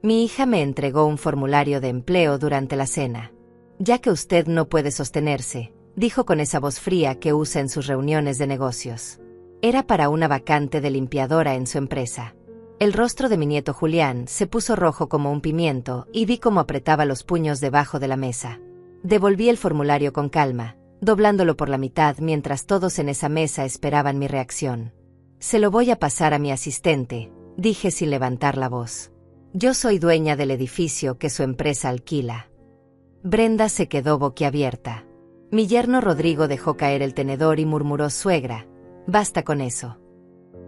Mi hija me entregó un formulario de empleo durante la cena. Ya que usted no puede sostenerse, dijo con esa voz fría que usa en sus reuniones de negocios. Era para una vacante de limpiadora en su empresa. El rostro de mi nieto Julián se puso rojo como un pimiento y vi cómo apretaba los puños debajo de la mesa. Devolví el formulario con calma, doblándolo por la mitad mientras todos en esa mesa esperaban mi reacción. Se lo voy a pasar a mi asistente, dije sin levantar la voz. Yo soy dueña del edificio que su empresa alquila. Brenda se quedó boquiabierta. Mi yerno Rodrigo dejó caer el tenedor y murmuró: suegra, basta con eso.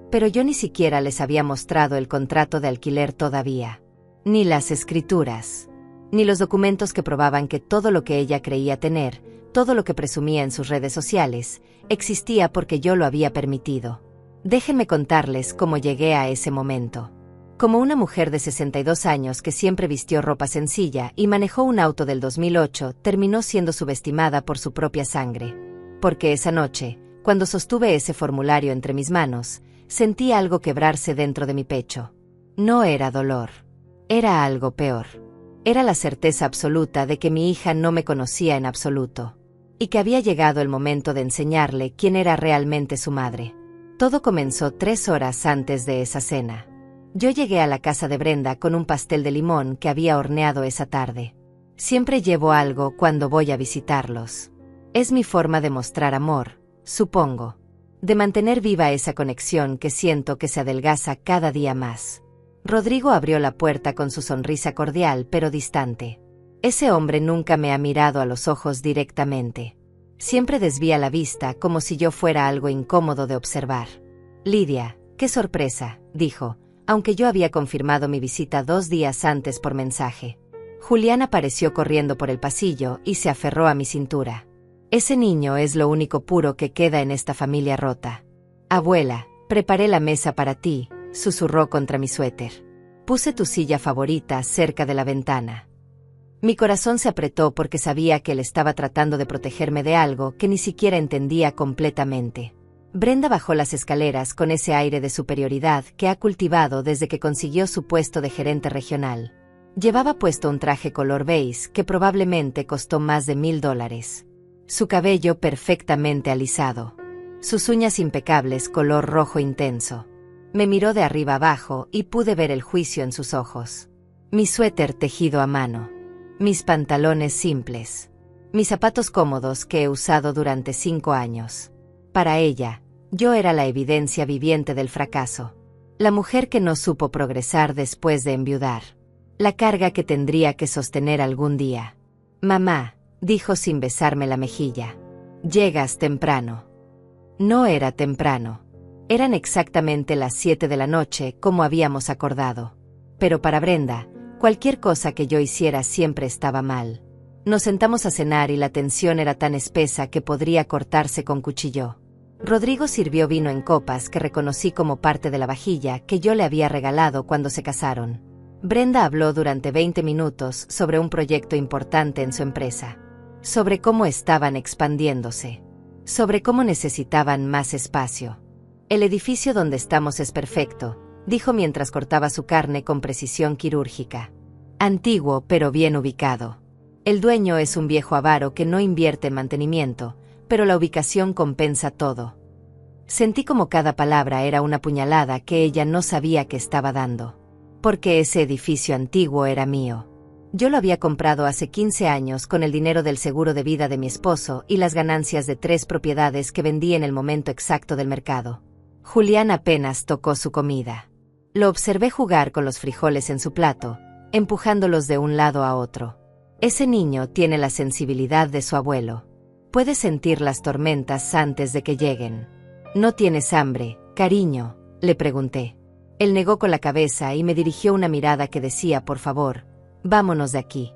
Pero yo ni siquiera les había mostrado el contrato de alquiler todavía. Ni las escrituras. Ni los documentos que probaban que todo lo que ella creía tener, todo lo que presumía en sus redes sociales, existía porque yo lo había permitido. Déjenme contarles cómo llegué a ese momento. Como una mujer de 62 años que siempre vistió ropa sencilla y manejó un auto del 2008, terminó siendo subestimada por su propia sangre. Porque esa noche, cuando sostuve ese formulario entre mis manos, sentí algo quebrarse dentro de mi pecho. No era dolor. Era algo peor. Era la certeza absoluta de que mi hija no me conocía en absoluto. Y que había llegado el momento de enseñarle quién era realmente su madre. Todo comenzó 3 horas antes de esa cena. Yo llegué a la casa de Brenda con un pastel de limón que había horneado esa tarde. Siempre llevo algo cuando voy a visitarlos. Es mi forma de mostrar amor, supongo. De mantener viva esa conexión que siento que se adelgaza cada día más. Rodrigo abrió la puerta con su sonrisa cordial pero distante. Ese hombre nunca me ha mirado a los ojos directamente. Siempre desvía la vista como si yo fuera algo incómodo de observar. Lidia, qué sorpresa, dijo, aunque yo había confirmado mi visita 2 días antes por mensaje. Julián apareció corriendo por el pasillo y se aferró a mi cintura. Ese niño es lo único puro que queda en esta familia rota. Abuela, preparé la mesa para ti, susurró contra mi suéter. Puse tu silla favorita cerca de la ventana. Mi corazón se apretó porque sabía que él estaba tratando de protegerme de algo que ni siquiera entendía completamente. Brenda bajó las escaleras con ese aire de superioridad que ha cultivado desde que consiguió su puesto de gerente regional. Llevaba puesto un traje color beige que probablemente costó más de $1000. Su cabello perfectamente alisado. Sus uñas impecables color rojo intenso. Me miró de arriba abajo y pude ver el juicio en sus ojos. Mi suéter tejido a mano. Mis pantalones simples. Mis zapatos cómodos que he usado durante 5 años. Para ella, yo era la evidencia viviente del fracaso. La mujer que no supo progresar después de enviudar. La carga que tendría que sostener algún día. Mamá, dijo sin besarme la mejilla. Llegas temprano. No era temprano. Eran exactamente las 7 de la noche como habíamos acordado. Pero para Brenda, cualquier cosa que yo hiciera siempre estaba mal. Nos sentamos a cenar y la tensión era tan espesa que podría cortarse con cuchillo. Rodrigo sirvió vino en copas que reconocí como parte de la vajilla que yo le había regalado cuando se casaron. Brenda habló durante 20 minutos sobre un proyecto importante en su empresa. Sobre cómo estaban expandiéndose. Sobre cómo necesitaban más espacio. El edificio donde estamos es perfecto, dijo mientras cortaba su carne con precisión quirúrgica. Antiguo pero bien ubicado. El dueño es un viejo avaro que no invierte en mantenimiento, pero la ubicación compensa todo. Sentí como cada palabra era una puñalada que ella no sabía que estaba dando. Porque ese edificio antiguo era mío. Yo lo había comprado hace 15 años con el dinero del seguro de vida de mi esposo y las ganancias de 3 propiedades que vendí en el momento exacto del mercado. Julián apenas tocó su comida. Lo observé jugar con los frijoles en su plato, empujándolos de un lado a otro. Ese niño tiene la sensibilidad de su abuelo. Puede sentir las tormentas antes de que lleguen. ¿No tienes hambre, cariño?, le pregunté. Él negó con la cabeza y me dirigió una mirada que decía: por favor, vámonos de aquí.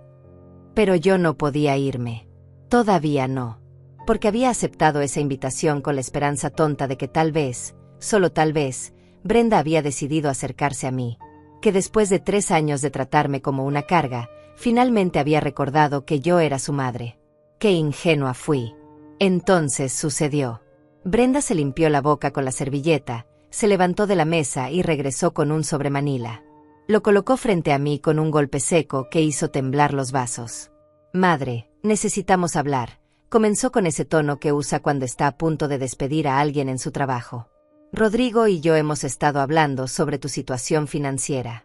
Pero yo no podía irme. Todavía no. Porque había aceptado esa invitación con la esperanza tonta de que tal vez, solo tal vez, Brenda había decidido acercarse a mí. Que después de 3 años de tratarme como una carga, finalmente había recordado que yo era su madre. ¡Qué ingenua fui! Entonces sucedió. Brenda se limpió la boca con la servilleta, se levantó de la mesa y regresó con un sobremanila. Lo colocó frente a mí con un golpe seco que hizo temblar los vasos. Madre, necesitamos hablar, comenzó con ese tono que usa cuando está a punto de despedir a alguien en su trabajo. Rodrigo y yo hemos estado hablando sobre tu situación financiera.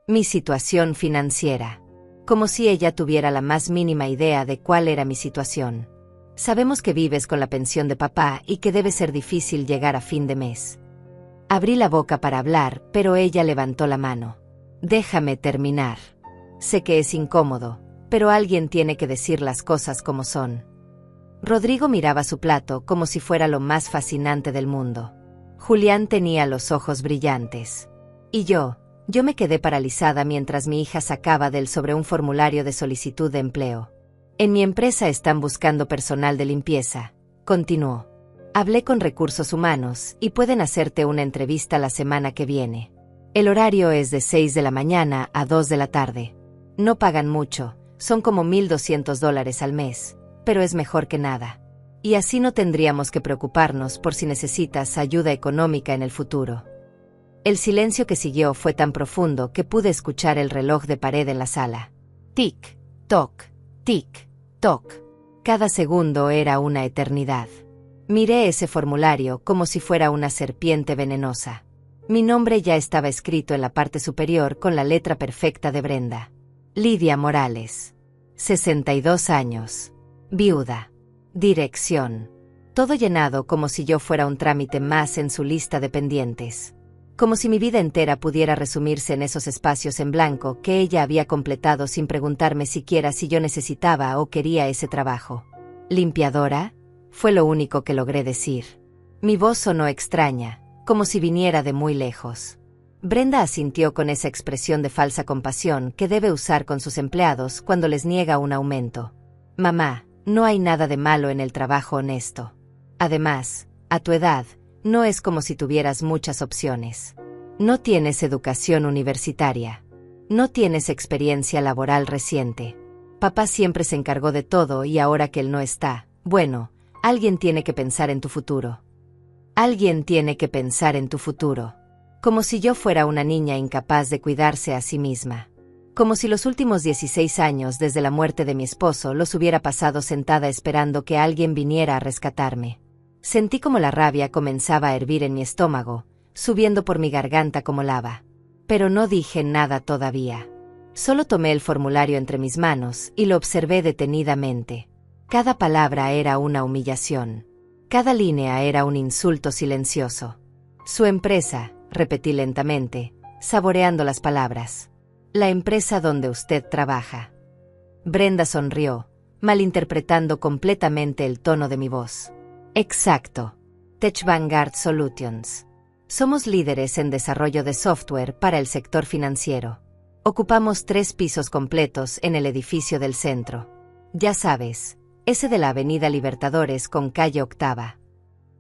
Mi situación financiera. Como si ella tuviera la más mínima idea de cuál era mi situación. Sabemos que vives con la pensión de papá y que debe ser difícil llegar a fin de mes. Abrí la boca para hablar, pero ella levantó la mano. Déjame terminar. Sé que es incómodo, pero alguien tiene que decir las cosas como son. Rodrigo miraba su plato como si fuera lo más fascinante del mundo. Julián tenía los ojos brillantes. Y yo me quedé paralizada mientras mi hija sacaba del sobre un formulario de solicitud de empleo. En mi empresa están buscando personal de limpieza, continuó. Hablé con recursos humanos y pueden hacerte una entrevista la semana que viene. El horario es de 6 de la mañana a 2 de la tarde. No pagan mucho, son como $1,200 al mes, pero es mejor que nada. Y así no tendríamos que preocuparnos por si necesitas ayuda económica en el futuro. El silencio que siguió fue tan profundo que pude escuchar el reloj de pared en la sala. Tic, toc, tic, toc. Cada segundo era una eternidad. Miré ese formulario como si fuera una serpiente venenosa. Mi nombre ya estaba escrito en la parte superior con la letra perfecta de Brenda. Lidia Morales. 62 años. Viuda. Dirección. Todo llenado como si yo fuera un trámite más en su lista de pendientes. Como si mi vida entera pudiera resumirse en esos espacios en blanco que ella había completado sin preguntarme siquiera si yo necesitaba o quería ese trabajo. ¿Limpiadora? Fue lo único que logré decir. Mi voz sonó extraña, como si viniera de muy lejos. Brenda asintió con esa expresión de falsa compasión que debe usar con sus empleados cuando les niega un aumento. Mamá, no hay nada de malo en el trabajo honesto. Además, a tu edad, no es como si tuvieras muchas opciones. No tienes educación universitaria. No tienes experiencia laboral reciente. Papá siempre se encargó de todo y ahora que él no está, bueno, alguien tiene que pensar en tu futuro. Alguien tiene que pensar en tu futuro. Como si yo fuera una niña incapaz de cuidarse a sí misma. Como si los últimos 16 años desde la muerte de mi esposo los hubiera pasado sentada esperando que alguien viniera a rescatarme. Sentí como la rabia comenzaba a hervir en mi estómago, subiendo por mi garganta como lava. Pero no dije nada todavía. Solo tomé el formulario entre mis manos y lo observé detenidamente. Cada palabra era una humillación. Cada línea era un insulto silencioso. Su empresa, repetí lentamente, saboreando las palabras. La empresa donde usted trabaja. Brenda sonrió, malinterpretando completamente el tono de mi voz. Exacto. Tech Vanguard Solutions. Somos líderes en desarrollo de software para el sector financiero. Ocupamos 3 pisos completos en el edificio del centro. Ya sabes, ese de la Avenida Libertadores con calle Octava.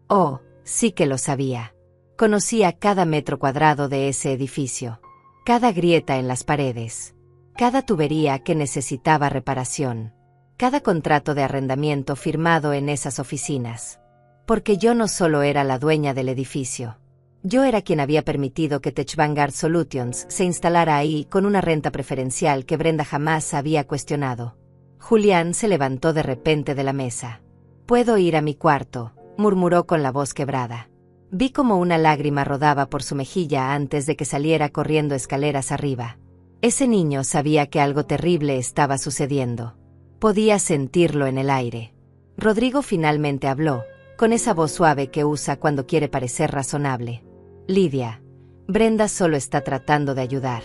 Oh, sí que lo sabía. Conocía cada metro cuadrado de ese edificio. Cada grieta en las paredes. Cada tubería que necesitaba reparación. Cada contrato de arrendamiento firmado en esas oficinas. Porque yo no solo era la dueña del edificio. Yo era quien había permitido que Tech Vanguard Solutions se instalara ahí con una renta preferencial que Brenda jamás había cuestionado. Julián se levantó de repente de la mesa. «Puedo ir a mi cuarto», murmuró con la voz quebrada. Vi como una lágrima rodaba por su mejilla antes de que saliera corriendo escaleras arriba. Ese niño sabía que algo terrible estaba sucediendo. Podía sentirlo en el aire. Rodrigo finalmente habló, con esa voz suave que usa cuando quiere parecer razonable. Lidia, Brenda solo está tratando de ayudar.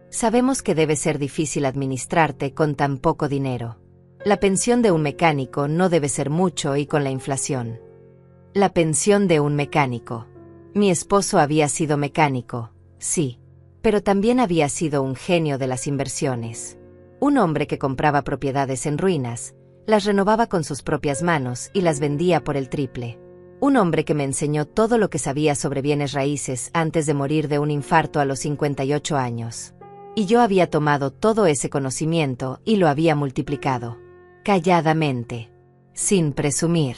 Sabemos que debe ser difícil administrarte con tan poco dinero. La pensión de un mecánico no debe ser mucho y con la inflación. La pensión de un mecánico. Mi esposo había sido mecánico, sí, pero también había sido un genio de las inversiones. Un hombre que compraba propiedades en ruinas, las renovaba con sus propias manos y las vendía por el triple. Un hombre que me enseñó todo lo que sabía sobre bienes raíces antes de morir de un infarto a los 58 años. Y yo había tomado todo ese conocimiento y lo había multiplicado. Calladamente. Sin presumir.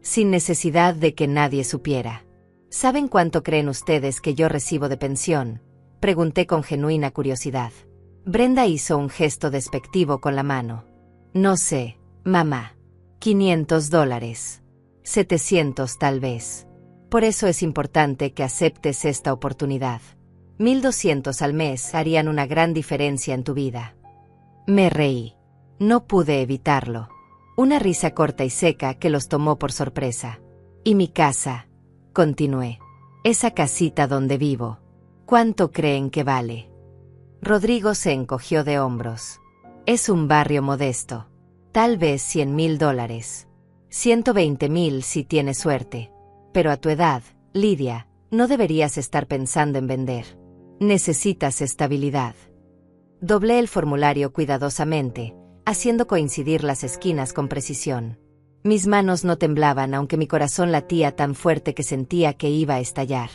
Sin necesidad de que nadie supiera. ¿Saben cuánto creen ustedes que yo recibo de pensión? Pregunté con genuina curiosidad. Brenda hizo un gesto despectivo con la mano. No sé, mamá. $500. 700 tal vez. Por eso es importante que aceptes esta oportunidad. 1200 al mes harían una gran diferencia en tu vida. Me reí. No pude evitarlo. Una risa corta y seca que los tomó por sorpresa. Y mi casa, continué. Esa casita donde vivo. ¿Cuánto creen que vale? Rodrigo se encogió de hombros. Es un barrio modesto. Tal vez $100,000. 120,000 si tienes suerte. Pero a tu edad, Lidia, no deberías estar pensando en vender. Necesitas estabilidad. Doblé el formulario cuidadosamente, haciendo coincidir las esquinas con precisión. Mis manos no temblaban, aunque mi corazón latía tan fuerte que sentía que iba a estallar.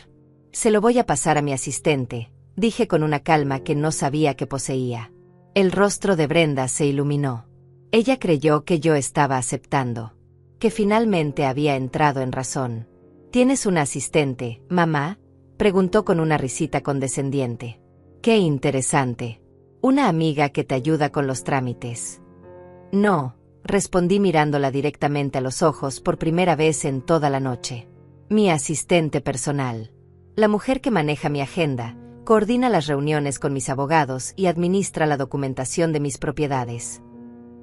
Se lo voy a pasar a mi asistente, dije con una calma que no sabía que poseía. El rostro de Brenda se iluminó. Ella creyó que yo estaba aceptando, que finalmente había entrado en razón. ¿Tienes una asistente, mamá?, preguntó con una risita condescendiente. Qué interesante. Una amiga que te ayuda con los trámites. No, respondí mirándola directamente a los ojos por primera vez en toda la noche. Mi asistente personal. La mujer que maneja mi agenda, coordina las reuniones con mis abogados y administra la documentación de mis propiedades.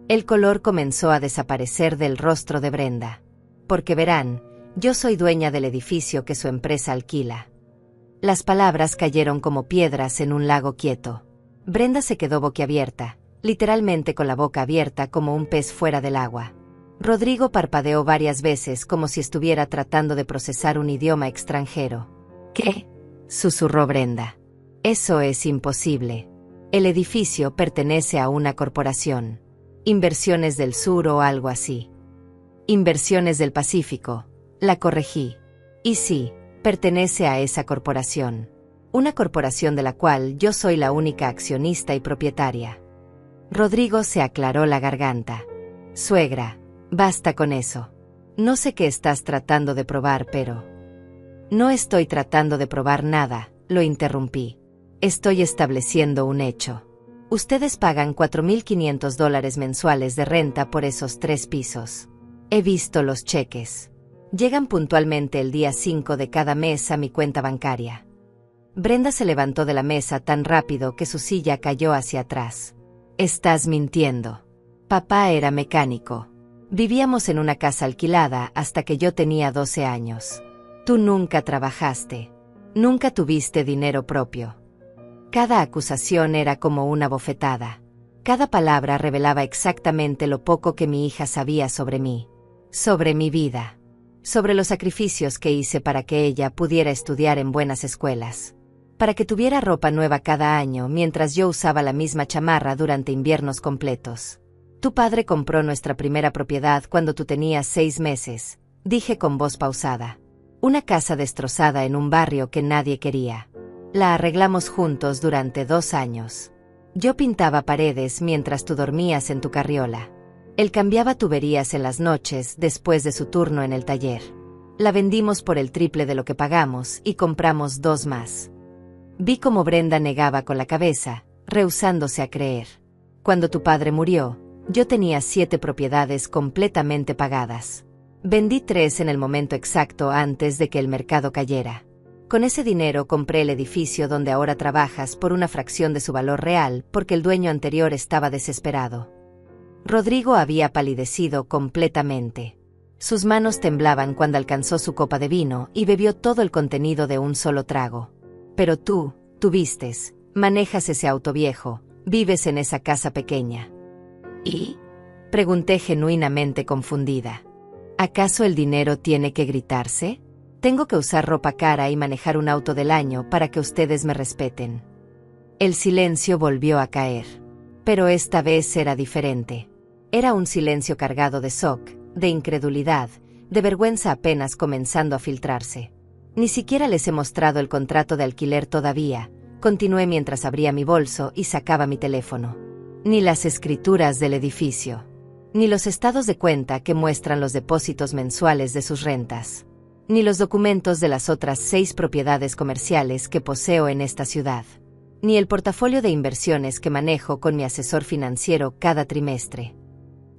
El color comenzó a desaparecer del rostro de Brenda. Porque verán, yo soy dueña del edificio que su empresa alquila. Las palabras cayeron como piedras en un lago quieto. Brenda se quedó boquiabierta, literalmente con la boca abierta como un pez fuera del agua. Rodrigo parpadeó varias veces como si estuviera tratando de procesar un idioma extranjero. ¿Qué?, susurró Brenda. Eso es imposible. El edificio pertenece a una corporación. Inversiones del Sur o algo así. Inversiones del Pacífico, la corregí. Y sí, pertenece a esa corporación. Una corporación de la cual yo soy la única accionista y propietaria. Rodrigo se aclaró la garganta. Suegra, basta con eso. No sé qué estás tratando de probar, pero... No estoy tratando de probar nada, lo interrumpí. Estoy estableciendo un hecho. Ustedes pagan $4,500 mensuales de renta por esos 3 pisos. He visto los cheques. Llegan puntualmente el día 5 de cada mes a mi cuenta bancaria. Brenda se levantó de la mesa tan rápido que su silla cayó hacia atrás. Estás mintiendo. Papá era mecánico. Vivíamos en una casa alquilada hasta que yo tenía 12 años. Tú nunca trabajaste. Nunca tuviste dinero propio. Cada acusación era como una bofetada. Cada palabra revelaba exactamente lo poco que mi hija sabía sobre mí. Sobre mi vida. Sobre los sacrificios que hice para que ella pudiera estudiar en buenas escuelas. Para que tuviera ropa nueva cada año mientras yo usaba la misma chamarra durante inviernos completos. Tu padre compró nuestra primera propiedad cuando tú tenías 6 meses, dije con voz pausada. Una casa destrozada en un barrio que nadie quería. La arreglamos juntos durante 2 años. Yo pintaba paredes mientras tú dormías en tu carriola. Él cambiaba tuberías en las noches después de su turno en el taller. La vendimos por el triple de lo que pagamos y compramos 2 más. Vi cómo Brenda negaba con la cabeza, rehusándose a creer. Cuando tu padre murió, yo tenía 7 propiedades completamente pagadas. Vendí 3 en el momento exacto antes de que el mercado cayera. Con ese dinero compré el edificio donde ahora trabajas por una fracción de su valor real porque el dueño anterior estaba desesperado. Rodrigo había palidecido completamente. Sus manos temblaban cuando alcanzó su copa de vino y bebió todo el contenido de un solo trago. Pero tú vistes, manejas ese auto viejo, vives en esa casa pequeña. ¿Y? Pregunté genuinamente confundida. ¿Acaso el dinero tiene que gritarse? Tengo que usar ropa cara y manejar un auto del año para que ustedes me respeten. El silencio volvió a caer. Pero esta vez era diferente. Era un silencio cargado de shock, de incredulidad, de vergüenza apenas comenzando a filtrarse. Ni siquiera les he mostrado el contrato de alquiler todavía, continué mientras abría mi bolso y sacaba mi teléfono. Ni las escrituras del edificio. Ni los estados de cuenta que muestran los depósitos mensuales de sus rentas. Ni los documentos de las otras 6 propiedades comerciales que poseo en esta ciudad. ni el portafolio de inversiones que manejo con mi asesor financiero cada trimestre.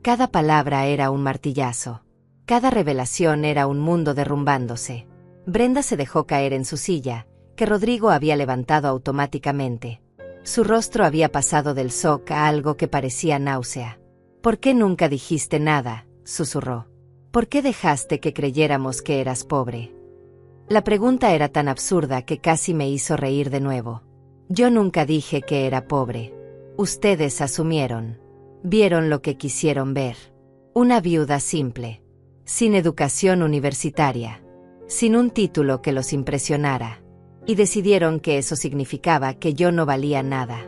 Cada palabra era un martillazo. Cada revelación era un mundo derrumbándose. Brenda se dejó caer en su silla, que Rodrigo había levantado automáticamente. Su rostro había pasado del shock a algo que parecía náusea. «¿Por qué nunca dijiste nada?», susurró. «¿Por qué dejaste que creyéramos que eras pobre?». La pregunta era tan absurda que casi me hizo reír de nuevo. Yo nunca dije que era pobre. Ustedes asumieron. Vieron lo que quisieron ver. Una viuda simple. Sin educación universitaria. Sin un título que los impresionara. Y decidieron que eso significaba que yo no valía nada.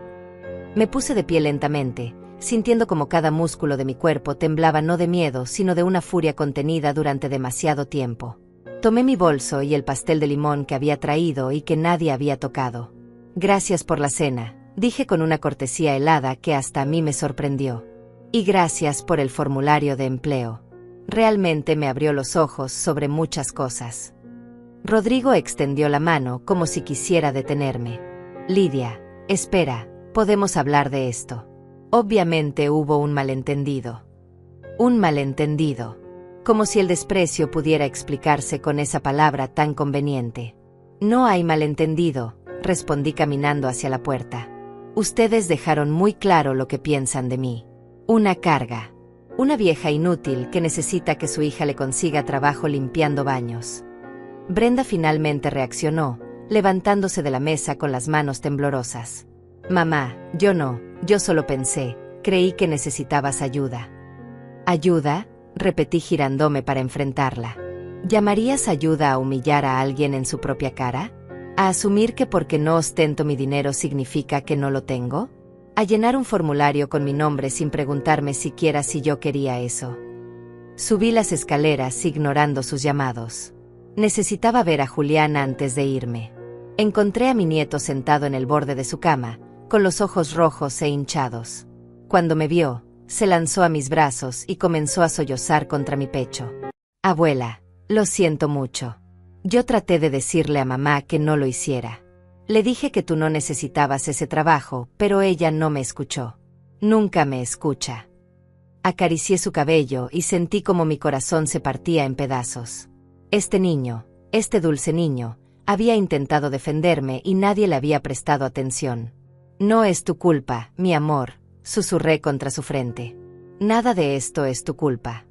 Me puse de pie lentamente, sintiendo como cada músculo de mi cuerpo temblaba no de miedo, sino de una furia contenida durante demasiado tiempo. Tomé mi bolso y el pastel de limón que había traído y que nadie había tocado. «Gracias por la cena», dije con una cortesía helada que hasta a mí me sorprendió. «Y gracias por el formulario de empleo. Realmente me abrió los ojos sobre muchas cosas». Rodrigo extendió la mano como si quisiera detenerme. «Lidia, espera, podemos hablar de esto». Obviamente hubo un malentendido. Un malentendido. Como si el desprecio pudiera explicarse con esa palabra tan conveniente. «No hay malentendido», respondí caminando hacia la puerta. «Ustedes dejaron muy claro lo que piensan de mí. Una carga. Una vieja inútil que necesita que su hija le consiga trabajo limpiando baños». Brenda finalmente reaccionó, levantándose de la mesa con las manos temblorosas. «Mamá, yo solo pensé, creí que necesitabas ayuda». «¿Ayuda?», repetí girándome para enfrentarla. ¿Llamarías ayuda a humillar a alguien en su propia cara? ¿A asumir que porque no ostento mi dinero significa que no lo tengo? ¿A llenar un formulario con mi nombre sin preguntarme siquiera si yo quería eso? Subí las escaleras ignorando sus llamados. Necesitaba ver a Julián antes de irme. Encontré a mi nieto sentado en el borde de su cama, con los ojos rojos e hinchados. Cuando me vio, se lanzó a mis brazos y comenzó a sollozar contra mi pecho. «Abuela, lo siento mucho. Yo traté de decirle a mamá que no lo hiciera. Le dije que tú no necesitabas ese trabajo, pero ella no me escuchó. Nunca me escucha». Acaricié su cabello y sentí como mi corazón se partía en pedazos. Este niño, este dulce niño, había intentado defenderme y nadie le había prestado atención. «No es tu culpa, mi amor», susurré contra su frente. «Nada de esto es tu culpa».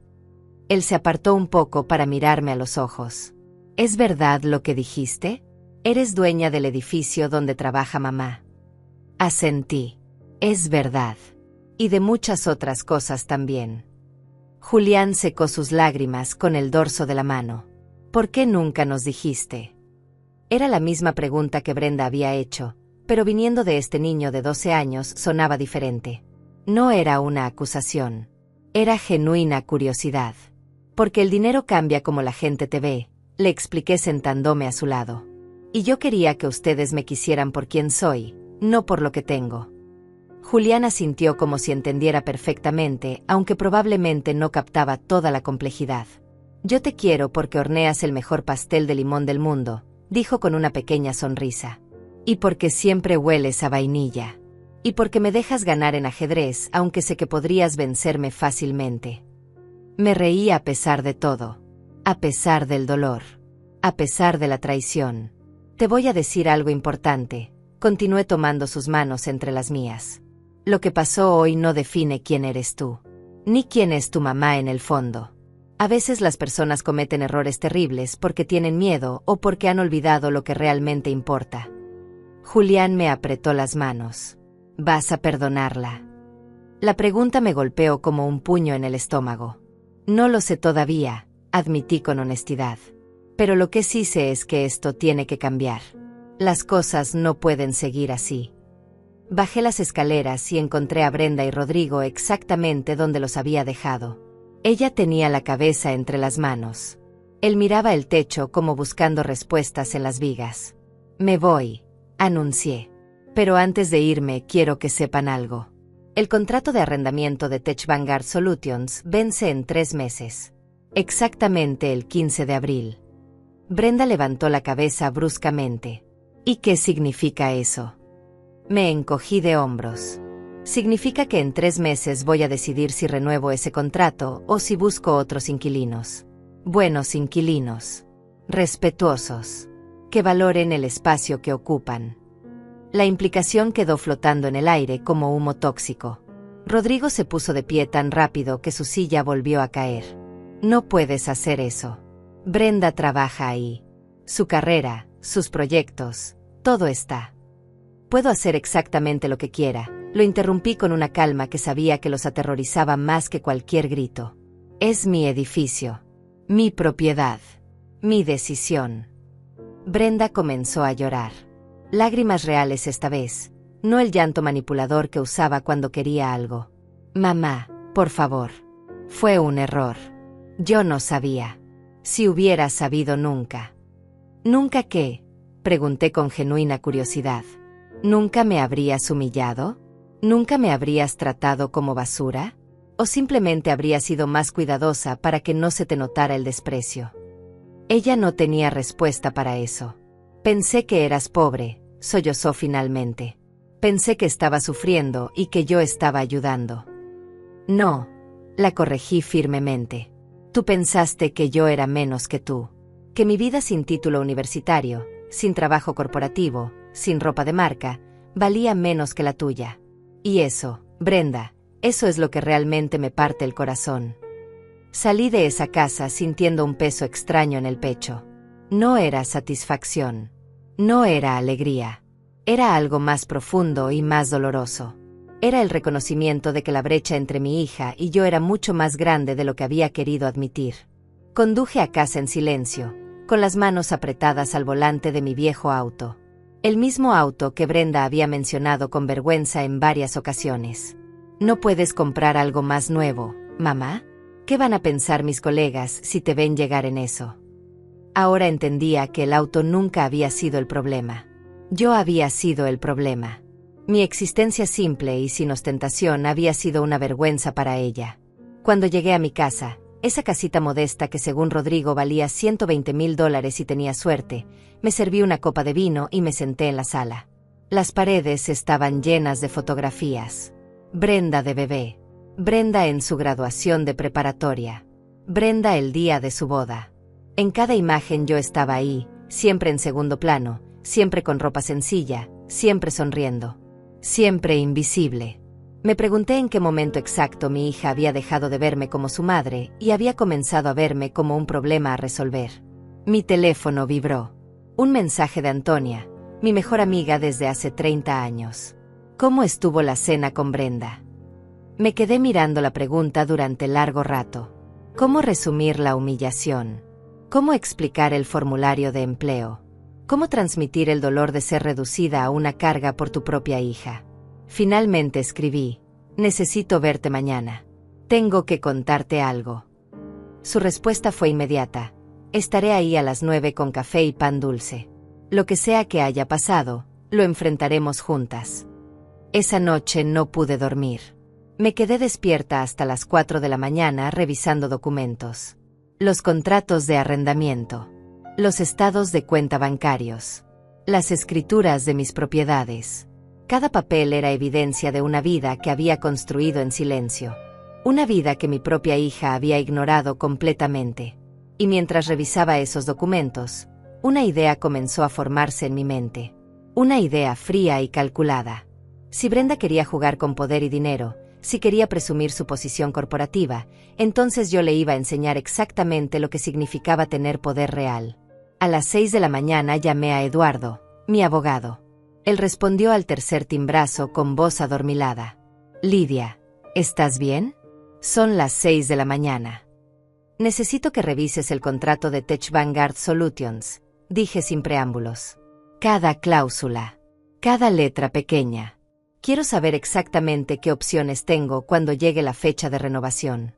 Él se apartó un poco para mirarme a los ojos. «¿Es verdad lo que dijiste? Eres dueña del edificio donde trabaja mamá». Asentí. «Es verdad. Y de muchas otras cosas también». Julián secó sus lágrimas con el dorso de la mano. «¿Por qué nunca nos dijiste?». Era la misma pregunta que Brenda había hecho, pero viniendo de este niño de 12 años sonaba diferente. No era una acusación. Era genuina curiosidad. «Porque el dinero cambia como la gente te ve», le expliqué sentándome a su lado. «Y yo quería que ustedes me quisieran por quien soy, no por lo que tengo». Julián asintió como si entendiera perfectamente, aunque probablemente no captaba toda la complejidad. «Yo te quiero porque horneas el mejor pastel de limón del mundo», dijo con una pequeña sonrisa. «Y porque siempre hueles a vainilla. Y porque me dejas ganar en ajedrez, aunque sé que podrías vencerme fácilmente». Me reí a pesar de todo. A pesar del dolor. A pesar de la traición. «Te voy a decir algo importante», continué tomando sus manos entre las mías. «Lo que pasó hoy no define quién eres tú. Ni quién es tu mamá en el fondo. A veces las personas cometen errores terribles porque tienen miedo o porque han olvidado lo que realmente importa». Julián me apretó las manos. «¿Vas a perdonarla?». La pregunta me golpeó como un puño en el estómago. «No lo sé todavía», admití con honestidad. «Pero lo que sí sé es que esto tiene que cambiar. Las cosas no pueden seguir así». Bajé las escaleras y encontré a Brenda y Rodrigo exactamente donde los había dejado. Ella tenía la cabeza entre las manos. Él miraba el techo como buscando respuestas en las vigas. «Me voy», anuncié. «Pero antes de irme quiero que sepan algo. El contrato de arrendamiento de Tech Vanguard Solutions vence en 3 meses. Exactamente el 15 de abril». Brenda levantó la cabeza bruscamente. «¿Y qué significa eso?». Me encogí de hombros. Significa que en 3 meses voy a decidir si renuevo ese contrato o si busco otros inquilinos. Buenos inquilinos. Respetuosos. Que valoren el espacio que ocupan. La implicación quedó flotando en el aire como humo tóxico. Rodrigo se puso de pie tan rápido que su silla volvió a caer. No puedes hacer eso. Brenda trabaja ahí. Su carrera, sus proyectos, todo está. Puedo hacer exactamente lo que quiera. Lo interrumpí con una calma que sabía que los aterrorizaba más que cualquier grito. Es mi edificio. Mi propiedad. Mi decisión. Brenda comenzó a llorar. Lágrimas reales esta vez, no el llanto manipulador que usaba cuando quería algo. Mamá, por favor. Fue un error. Yo no sabía. Si hubiera sabido nunca. ¿Nunca qué? Pregunté con genuina curiosidad. ¿Nunca me habrías humillado? ¿Nunca me habrías tratado como basura? ¿O simplemente habrías sido más cuidadosa para que no se te notara el desprecio? Ella no tenía respuesta para eso. Pensé que eras pobre, sollozó finalmente. Pensé que estaba sufriendo y que yo estaba ayudando. No, la corregí firmemente. Tú pensaste que yo era menos que tú. Que mi vida sin título universitario, sin trabajo corporativo, sin ropa de marca, valía menos que la tuya. Y eso, Brenda, eso es lo que realmente me parte el corazón. Salí de esa casa sintiendo un peso extraño en el pecho. No era satisfacción. No era alegría. Era algo más profundo y más doloroso. Era el reconocimiento de que la brecha entre mi hija y yo era mucho más grande de lo que había querido admitir. Conduje a casa en silencio, con las manos apretadas al volante de mi viejo auto. El mismo auto que Brenda había mencionado con vergüenza en varias ocasiones. ¿No puedes comprar algo más nuevo, mamá? ¿Qué van a pensar mis colegas si te ven llegar en eso? Ahora entendía que el auto nunca había sido el problema. Yo había sido el problema. Mi existencia simple y sin ostentación había sido una vergüenza para ella. Cuando llegué a mi casa, esa casita modesta que según Rodrigo valía $120,000 y tenía suerte, me serví una copa de vino y me senté en la sala. Las paredes estaban llenas de fotografías. Brenda de bebé. Brenda en su graduación de preparatoria. Brenda el día de su boda. En cada imagen yo estaba ahí, siempre en segundo plano, siempre con ropa sencilla, siempre sonriendo. Siempre invisible. Me pregunté en qué momento exacto mi hija había dejado de verme como su madre y había comenzado a verme como un problema a resolver. Mi teléfono vibró. Un mensaje de Antonia, mi mejor amiga desde hace 30 años. ¿Cómo estuvo la cena con Brenda? Me quedé mirando la pregunta durante largo rato. ¿Cómo resumir la humillación? ¿Cómo explicar el formulario de empleo? ¿Cómo transmitir el dolor de ser reducida a una carga por tu propia hija? Finalmente escribí: necesito verte mañana. Tengo que contarte algo. Su respuesta fue inmediata: estaré ahí a las 9 con café y pan dulce. Lo que sea que haya pasado, lo enfrentaremos juntas. Esa noche no pude dormir. Me quedé despierta hasta las 4 de la mañana revisando documentos. Los contratos de arrendamiento. Los estados de cuenta bancarios. Las escrituras de mis propiedades. Cada papel era evidencia de una vida que había construido en silencio. Una vida que mi propia hija había ignorado completamente. Y mientras revisaba esos documentos, una idea comenzó a formarse en mi mente. Una idea fría y calculada. Si Brenda quería jugar con poder y dinero, si quería presumir su posición corporativa, entonces yo le iba a enseñar exactamente lo que significaba tener poder real. A las 6 de la mañana llamé a Eduardo, mi abogado. Él respondió al tercer timbrazo con voz adormilada. Lidia, ¿estás bien? Son las 6 de la mañana. Necesito que revises el contrato de Tech Vanguard Solutions, dije sin preámbulos. Cada cláusula, cada letra pequeña. Quiero saber exactamente qué opciones tengo cuando llegue la fecha de renovación.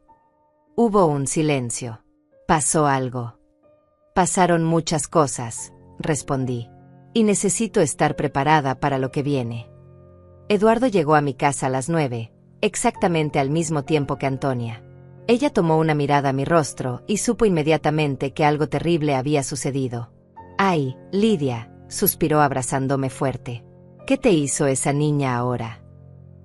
Hubo un silencio. Pasó algo. Pasaron muchas cosas, respondí. Y necesito estar preparada para lo que viene. Eduardo llegó a mi casa a las 9, exactamente al mismo tiempo que Antonia. Ella tomó una mirada a mi rostro y supo inmediatamente que algo terrible había sucedido. «Ay, Lidia», suspiró abrazándome fuerte. ¿Qué te hizo esa niña ahora?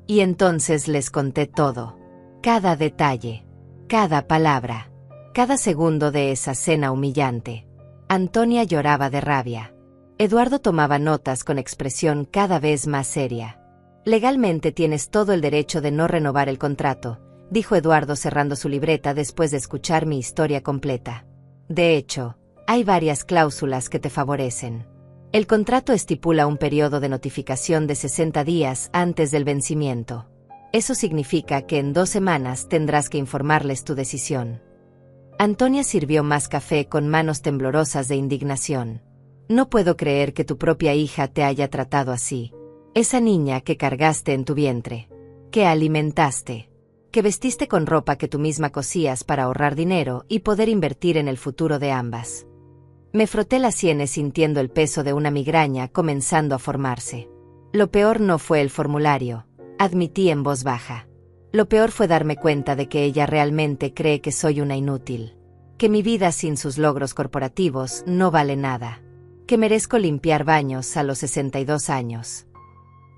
Y entonces les conté todo. Cada detalle. Cada palabra. Cada segundo de esa cena humillante. Antonia lloraba de rabia. Eduardo tomaba notas con expresión cada vez más seria. Legalmente tienes todo el derecho de no renovar el contrato, dijo Eduardo cerrando su libreta después de escuchar mi historia completa. De hecho, hay varias cláusulas que te favorecen. El contrato estipula un periodo de notificación de 60 días antes del vencimiento. Eso significa que en 2 semanas tendrás que informarles tu decisión. Antonia sirvió más café con manos temblorosas de indignación. No puedo creer que tu propia hija te haya tratado así. Esa niña que cargaste en tu vientre, que alimentaste, que vestiste con ropa que tú misma cosías para ahorrar dinero y poder invertir en el futuro de ambas. Me froté las sienes sintiendo el peso de una migraña comenzando a formarse. Lo peor no fue el formulario, admití en voz baja. Lo peor fue darme cuenta de que ella realmente cree que soy una inútil, que mi vida sin sus logros corporativos no vale nada, que merezco limpiar baños a los 62 años.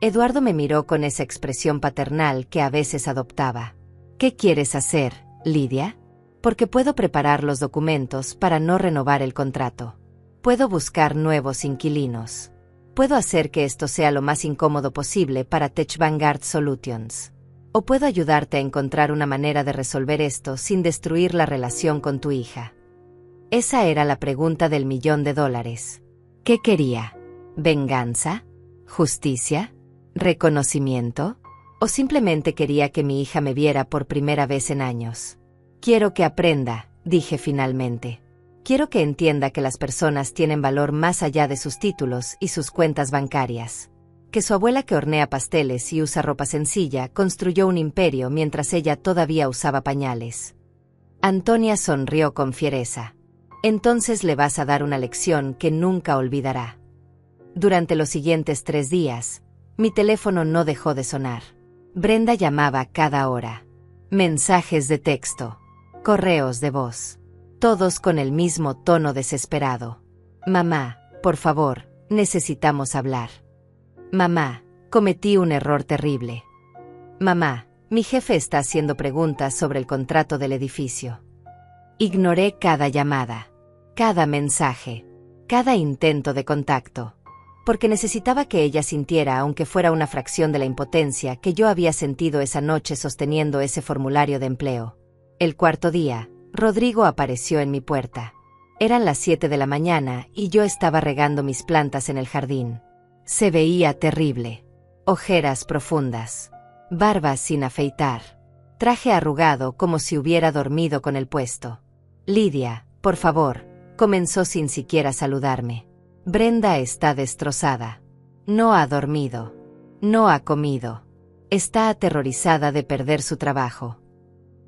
Eduardo me miró con esa expresión paternal que a veces adoptaba. ¿Qué quieres hacer, Lidia? Porque puedo preparar los documentos para no renovar el contrato. Puedo buscar nuevos inquilinos. Puedo hacer que esto sea lo más incómodo posible para Tech Vanguard Solutions. O puedo ayudarte a encontrar una manera de resolver esto sin destruir la relación con tu hija. Esa era la pregunta del $1.000.000. ¿Qué quería? ¿Venganza? ¿Justicia? ¿Reconocimiento? ¿O simplemente quería que mi hija me viera por primera vez en años? Quiero que aprenda, dije finalmente. Quiero que entienda que las personas tienen valor más allá de sus títulos y sus cuentas bancarias. Que su abuela que hornea pasteles y usa ropa sencilla construyó un imperio mientras ella todavía usaba pañales. Antonia sonrió con fiereza. Entonces le vas a dar una lección que nunca olvidará. Durante los siguientes 3 días, mi teléfono no dejó de sonar. Brenda llamaba cada hora. Mensajes de texto. Correos de voz. Todos con el mismo tono desesperado. Mamá, por favor, necesitamos hablar. Mamá, cometí un error terrible. Mamá, mi jefe está haciendo preguntas sobre el contrato del edificio. Ignoré cada llamada, cada mensaje, cada intento de contacto, porque necesitaba que ella sintiera, aunque fuera una fracción de la impotencia que yo había sentido esa noche sosteniendo ese formulario de empleo. El 4.º día, Rodrigo apareció en mi puerta. Eran las 7 de la mañana y yo estaba regando mis plantas en el jardín. Se veía terrible. Ojeras profundas. Barba sin afeitar. Traje arrugado como si hubiera dormido con el puesto. Lidia, por favor, comenzó sin siquiera saludarme. Brenda está destrozada. No ha dormido. No ha comido. Está aterrorizada de perder su trabajo.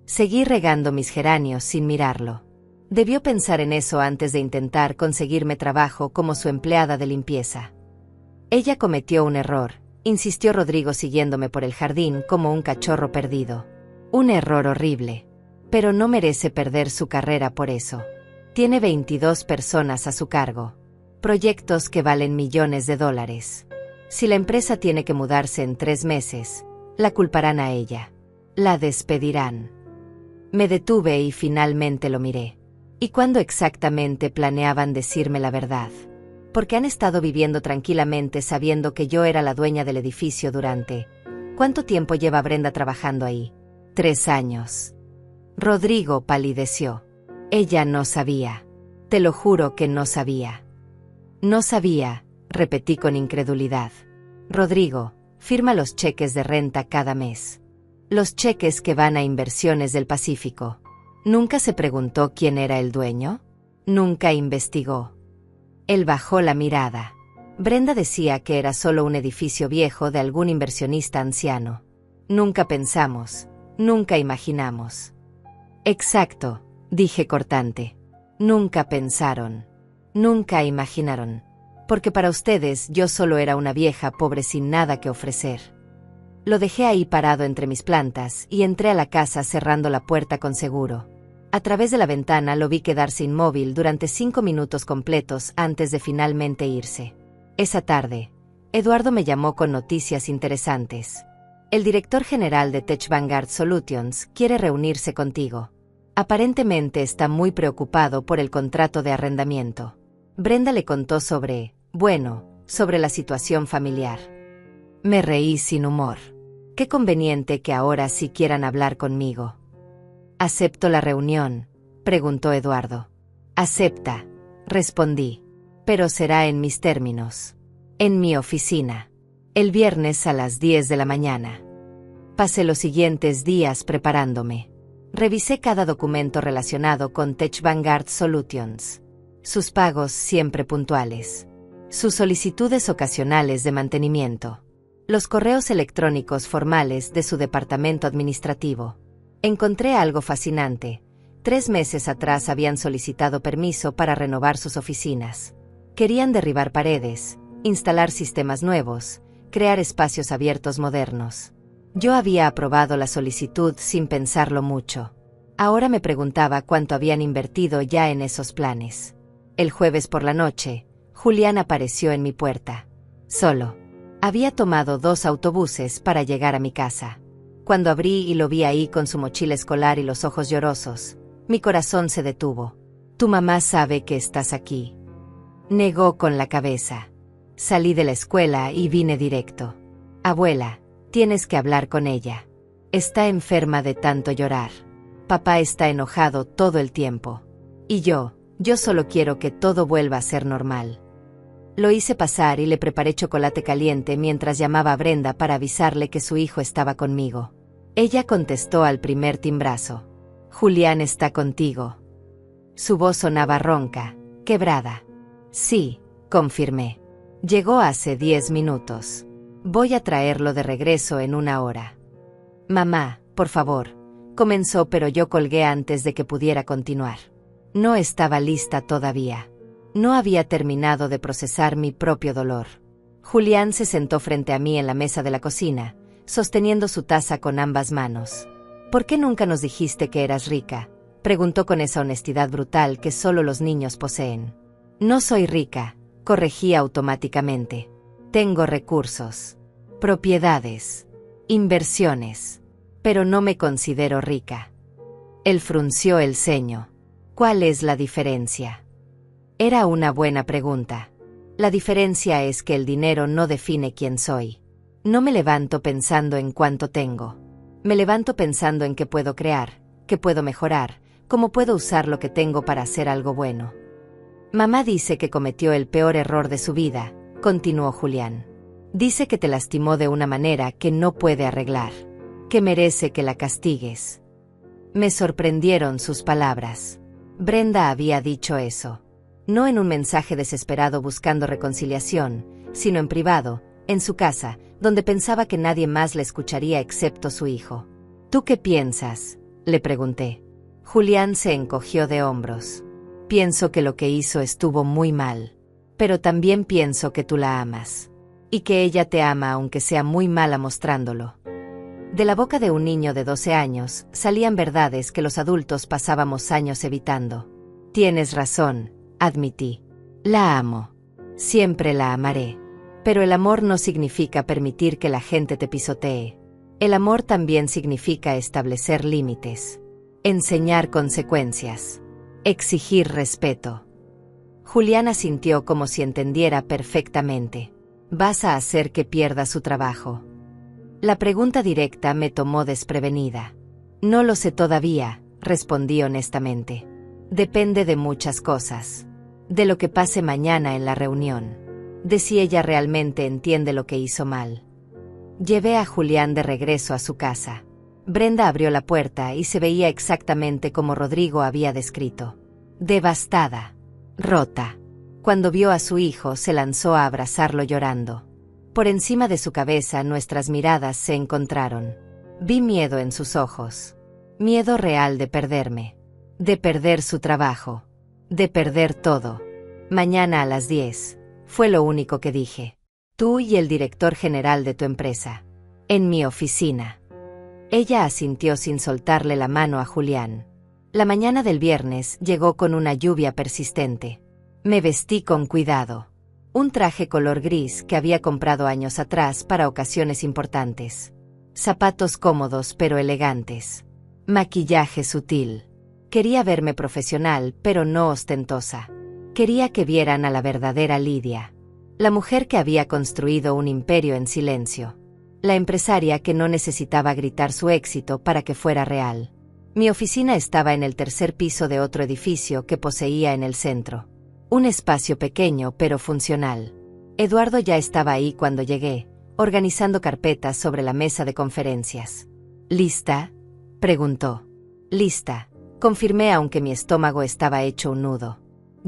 Seguí regando mis geranios sin mirarlo. Debió pensar en eso antes de intentar conseguirme trabajo como su empleada de limpieza. Ella cometió un error, insistió Rodrigo siguiéndome por el jardín como un cachorro perdido. Un error horrible. Pero no merece perder su carrera por eso. Tiene 22 personas a su cargo. Proyectos que valen millones de dólares. Si la empresa tiene que mudarse en 3 meses, la culparán a ella. La despedirán. Me detuve y finalmente lo miré. ¿Y cuándo exactamente planeaban decirme la verdad? Porque han estado viviendo tranquilamente sabiendo que yo era la dueña del edificio durante... ¿Cuánto tiempo lleva Brenda trabajando ahí? 3 años. Rodrigo palideció. Ella no sabía. Te lo juro que no sabía. No sabía, repetí con incredulidad. Rodrigo, firma los cheques de renta cada mes. Los cheques que van a Inversiones del Pacífico. ¿Nunca se preguntó quién era el dueño? Nunca investigó. Él bajó la mirada. Brenda decía que era solo un edificio viejo de algún inversionista anciano. Nunca pensamos, nunca imaginamos. Exacto, dije cortante. Nunca pensaron. Nunca imaginaron. Porque para ustedes yo solo era una vieja pobre sin nada que ofrecer. Lo dejé ahí parado entre mis plantas y entré a la casa cerrando la puerta con seguro. A través de la ventana lo vi quedarse inmóvil durante 5 minutos completos antes de finalmente irse. Esa tarde, Eduardo me llamó con noticias interesantes. El director general de Tech Vanguard Solutions quiere reunirse contigo. Aparentemente está muy preocupado por el contrato de arrendamiento. Brenda le contó sobre la situación familiar. Me reí sin humor. Qué conveniente que ahora sí quieran hablar conmigo. ¿Acepto la reunión?, preguntó Eduardo. Acepta, respondí. Pero será en mis términos. En mi oficina. El viernes a las 10 de la mañana. Pasé los siguientes días preparándome. Revisé cada documento relacionado con Tech Vanguard Solutions. Sus pagos siempre puntuales. Sus solicitudes ocasionales de mantenimiento. Los correos electrónicos formales de su departamento administrativo. Encontré algo fascinante. 3 meses atrás habían solicitado permiso para renovar sus oficinas. Querían derribar paredes, instalar sistemas nuevos, crear espacios abiertos modernos. Yo había aprobado la solicitud sin pensarlo mucho. Ahora me preguntaba cuánto habían invertido ya en esos planes. El jueves por la noche, Julián apareció en mi puerta. Solo. Había tomado 2 autobuses para llegar a mi casa. Cuando abrí y lo vi ahí con su mochila escolar y los ojos llorosos, mi corazón se detuvo. Tu mamá sabe que estás aquí. Negó con la cabeza. Salí de la escuela y vine directo. Abuela, tienes que hablar con ella. Está enferma de tanto llorar. Papá está enojado todo el tiempo. Y yo solo quiero que todo vuelva a ser normal. Lo hice pasar y le preparé chocolate caliente mientras llamaba a Brenda para avisarle que su hijo estaba conmigo. Ella contestó al primer timbrazo. Julián está contigo. Su voz sonaba ronca, quebrada. Sí, confirmé. Llegó hace 10 minutos. Voy a traerlo de regreso en 1 hora. Mamá, por favor, comenzó, pero yo colgué antes de que pudiera continuar. No estaba lista todavía. No había terminado de procesar mi propio dolor. Julián se sentó frente a mí en la mesa de la cocina, sosteniendo su taza con ambas manos. ¿Por qué nunca nos dijiste que eras rica?, preguntó con esa honestidad brutal que solo los niños poseen. No soy rica, corregí automáticamente. Tengo recursos, propiedades, inversiones, pero no me considero rica. Él frunció el ceño. ¿Cuál es la diferencia? Era una buena pregunta. La diferencia es que el dinero no define quién soy. No me levanto pensando en cuánto tengo. Me levanto pensando en qué puedo crear, qué puedo mejorar, cómo puedo usar lo que tengo para hacer algo bueno. Mamá dice que cometió el peor error de su vida, continuó Julián. Dice que te lastimó de una manera que no puede arreglar, que merece que la castigues. Me sorprendieron sus palabras. Brenda había dicho eso. No en un mensaje desesperado buscando reconciliación, sino en privado, en su casa, donde pensaba que nadie más la escucharía excepto su hijo. ¿Tú qué piensas?, le pregunté. Julián se encogió de hombros. Pienso que lo que hizo estuvo muy mal. Pero también pienso que tú la amas. Y que ella te ama aunque sea muy mala mostrándolo. De la boca de un niño de 12 años salían verdades que los adultos pasábamos años evitando. Tienes razón, admití. La amo. Siempre la amaré. Pero el amor no significa permitir que la gente te pisotee. El amor también significa establecer límites. Enseñar consecuencias. Exigir respeto. Julián asintió como si entendiera perfectamente. Vas a hacer que pierda su trabajo. La pregunta directa me tomó desprevenida. No lo sé todavía, respondí honestamente. Depende de muchas cosas. De lo que pase mañana en la reunión. De si ella realmente entiende lo que hizo mal. Llevé a Julián de regreso a su casa. Brenda abrió la puerta y se veía exactamente como Rodrigo había descrito. Devastada. Rota. Cuando vio a su hijo se lanzó a abrazarlo llorando. Por encima de su cabeza nuestras miradas se encontraron. Vi miedo en sus ojos. Miedo real de perderme. De perder su trabajo. De perder todo. Mañana a las 10. Fue lo único que dije. Tú y el director general de tu empresa. En mi oficina. Ella asintió sin soltarle la mano a Julián. La mañana del viernes llegó con una lluvia persistente. Me vestí con cuidado. Un traje color gris que había comprado años atrás para ocasiones importantes. Zapatos cómodos pero elegantes. Maquillaje sutil. Quería verme profesional pero no ostentosa. Quería que vieran a la verdadera Lidia. La mujer que había construido un imperio en silencio. La empresaria que no necesitaba gritar su éxito para que fuera real. Mi oficina estaba en el tercer piso de otro edificio que poseía en el centro. Un espacio pequeño pero funcional. Eduardo ya estaba ahí cuando llegué, organizando carpetas sobre la mesa de conferencias. ¿Lista?, preguntó. Lista, confirmé aunque mi estómago estaba hecho un nudo.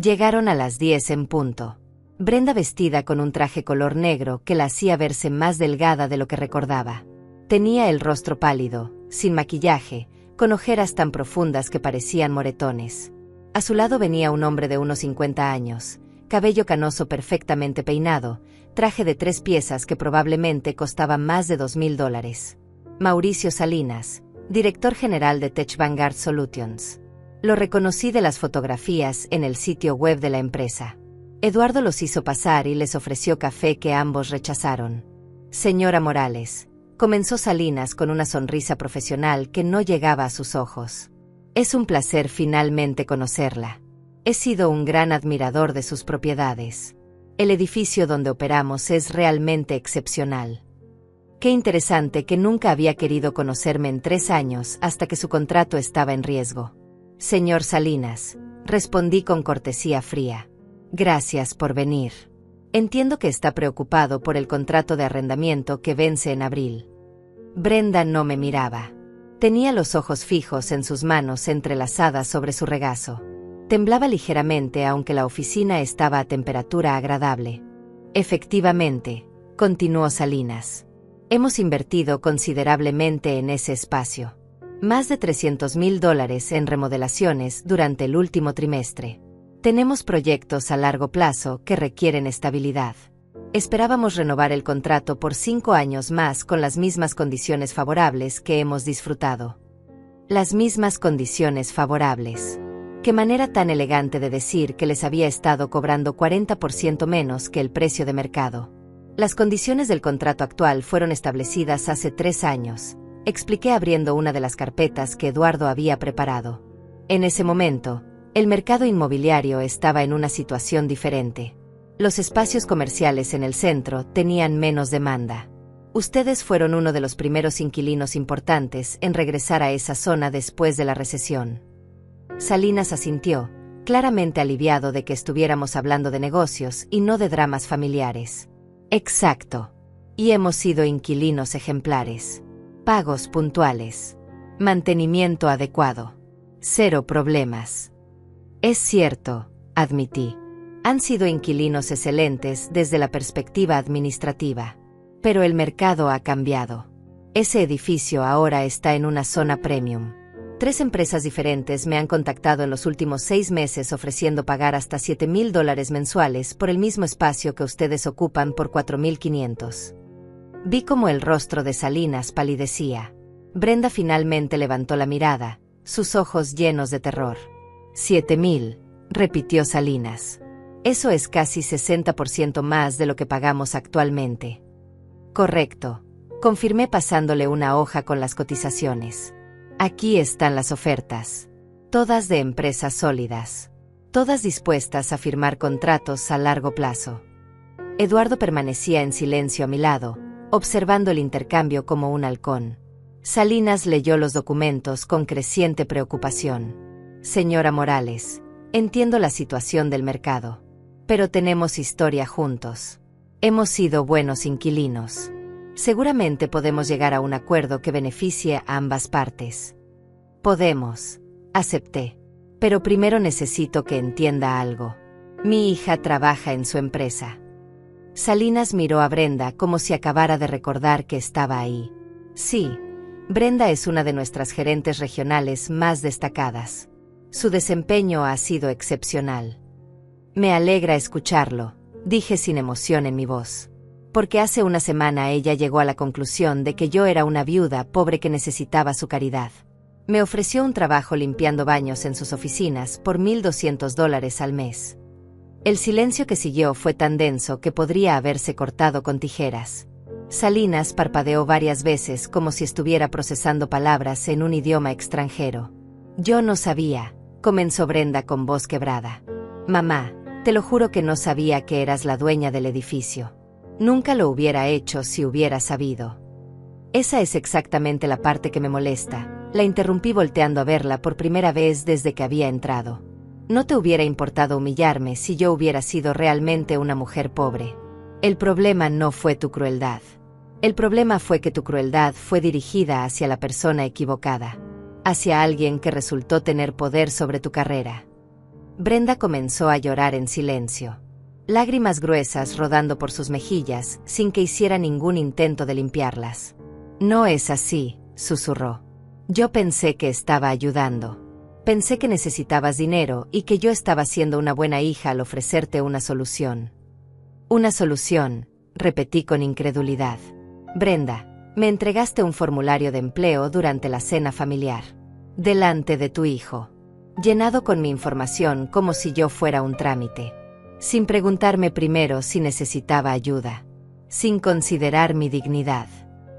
Llegaron a las 10 en punto. Brenda vestida con un traje color negro que la hacía verse más delgada de lo que recordaba. Tenía el rostro pálido, sin maquillaje, con ojeras tan profundas que parecían moretones. A su lado venía un hombre de unos 50 años, cabello canoso perfectamente peinado, traje de 3 piezas que probablemente costaba más de $2,000. Mauricio Salinas, director general de Tech Vanguard Solutions. Lo reconocí de las fotografías en el sitio web de la empresa. Eduardo los hizo pasar y les ofreció café que ambos rechazaron. Señora Morales, comenzó Salinas con una sonrisa profesional que no llegaba a sus ojos. Es un placer finalmente conocerla. He sido un gran admirador de sus propiedades. El edificio donde operamos es realmente excepcional. Qué interesante que nunca había querido conocerme en 3 años hasta que su contrato estaba en riesgo. Señor Salinas, respondí con cortesía fría. Gracias por venir. Entiendo que está preocupado por el contrato de arrendamiento que vence en abril. Brenda no me miraba. Tenía los ojos fijos en sus manos entrelazadas sobre su regazo. Temblaba ligeramente aunque la oficina estaba a temperatura agradable. Efectivamente, continuó Salinas. Hemos invertido considerablemente en ese espacio. Más de $300,000 en remodelaciones durante el último trimestre. Tenemos proyectos a largo plazo que requieren estabilidad. Esperábamos renovar el contrato por 5 años más con las mismas condiciones favorables que hemos disfrutado. Las mismas condiciones favorables. Qué manera tan elegante de decir que les había estado cobrando 40% menos que el precio de mercado. Las condiciones del contrato actual fueron establecidas hace 3 años, expliqué abriendo una de las carpetas que Eduardo había preparado. En ese momento, el mercado inmobiliario estaba en una situación diferente. Los espacios comerciales en el centro tenían menos demanda. Ustedes fueron uno de los primeros inquilinos importantes en regresar a esa zona después de la recesión. Salinas asintió, claramente aliviado de que estuviéramos hablando de negocios y no de dramas familiares. Exacto. Y hemos sido inquilinos ejemplares. Pagos puntuales. Mantenimiento adecuado. 0 problemas. Es cierto, admití. Han sido inquilinos excelentes desde la perspectiva administrativa. Pero el mercado ha cambiado. Ese edificio ahora está en una zona premium. 3 empresas diferentes me han contactado en los últimos 6 meses ofreciendo pagar hasta $7,000 mensuales por el mismo espacio que ustedes ocupan por $4,500. Vi como el rostro de Salinas palidecía. Brenda finalmente levantó la mirada, sus ojos llenos de terror. 7,000, repitió Salinas. Eso es casi 60% más de lo que pagamos actualmente. Correcto, confirmé pasándole una hoja con las cotizaciones. Aquí están las ofertas. Todas de empresas sólidas. Todas dispuestas a firmar contratos a largo plazo. Eduardo permanecía en silencio a mi lado, observando el intercambio como un halcón. Salinas leyó los documentos con creciente preocupación. Señora Morales, entiendo la situación del mercado. Pero tenemos historia juntos. Hemos sido buenos inquilinos. Seguramente podemos llegar a un acuerdo que beneficie a ambas partes. Podemos, acepté. Pero primero necesito que entienda algo. Mi hija trabaja en su empresa. Salinas miró a Brenda como si acabara de recordar que estaba ahí. Sí, Brenda es una de nuestras gerentes regionales más destacadas. Su desempeño ha sido excepcional. Me alegra escucharlo, dije sin emoción en mi voz. Porque hace una semana ella llegó a la conclusión de que yo era una viuda pobre que necesitaba su caridad. Me ofreció un trabajo limpiando baños en sus oficinas por $1,200 al mes. El silencio que siguió fue tan denso que podría haberse cortado con tijeras. Salinas parpadeó varias veces como si estuviera procesando palabras en un idioma extranjero. Yo no sabía, comenzó Brenda con voz quebrada. Mamá, te lo juro que no sabía que eras la dueña del edificio. Nunca lo hubiera hecho si hubiera sabido. Esa es exactamente la parte que me molesta, la interrumpí volteando a verla por primera vez desde que había entrado. No te hubiera importado humillarme si yo hubiera sido realmente una mujer pobre. El problema no fue tu crueldad. El problema fue que tu crueldad fue dirigida hacia la persona equivocada, hacia alguien que resultó tener poder sobre tu carrera. Brenda comenzó a llorar en silencio, lágrimas gruesas rodando por sus mejillas sin que hiciera ningún intento de limpiarlas. No es así, susurró. Yo pensé que estaba ayudando. Pensé que necesitabas dinero y que yo estaba siendo una buena hija al ofrecerte una solución. Una solución, repetí con incredulidad. Brenda, me entregaste un formulario de empleo durante la cena familiar. Delante de tu hijo. Llenado con mi información como si yo fuera un trámite. Sin preguntarme primero si necesitaba ayuda. Sin considerar mi dignidad.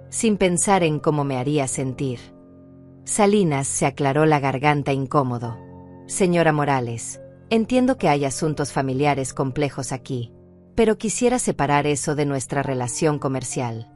Sin pensar en cómo me haría sentir. Salinas se aclaró la garganta incómodo. Señora Morales, entiendo que hay asuntos familiares complejos aquí, pero quisiera separar eso de nuestra relación comercial.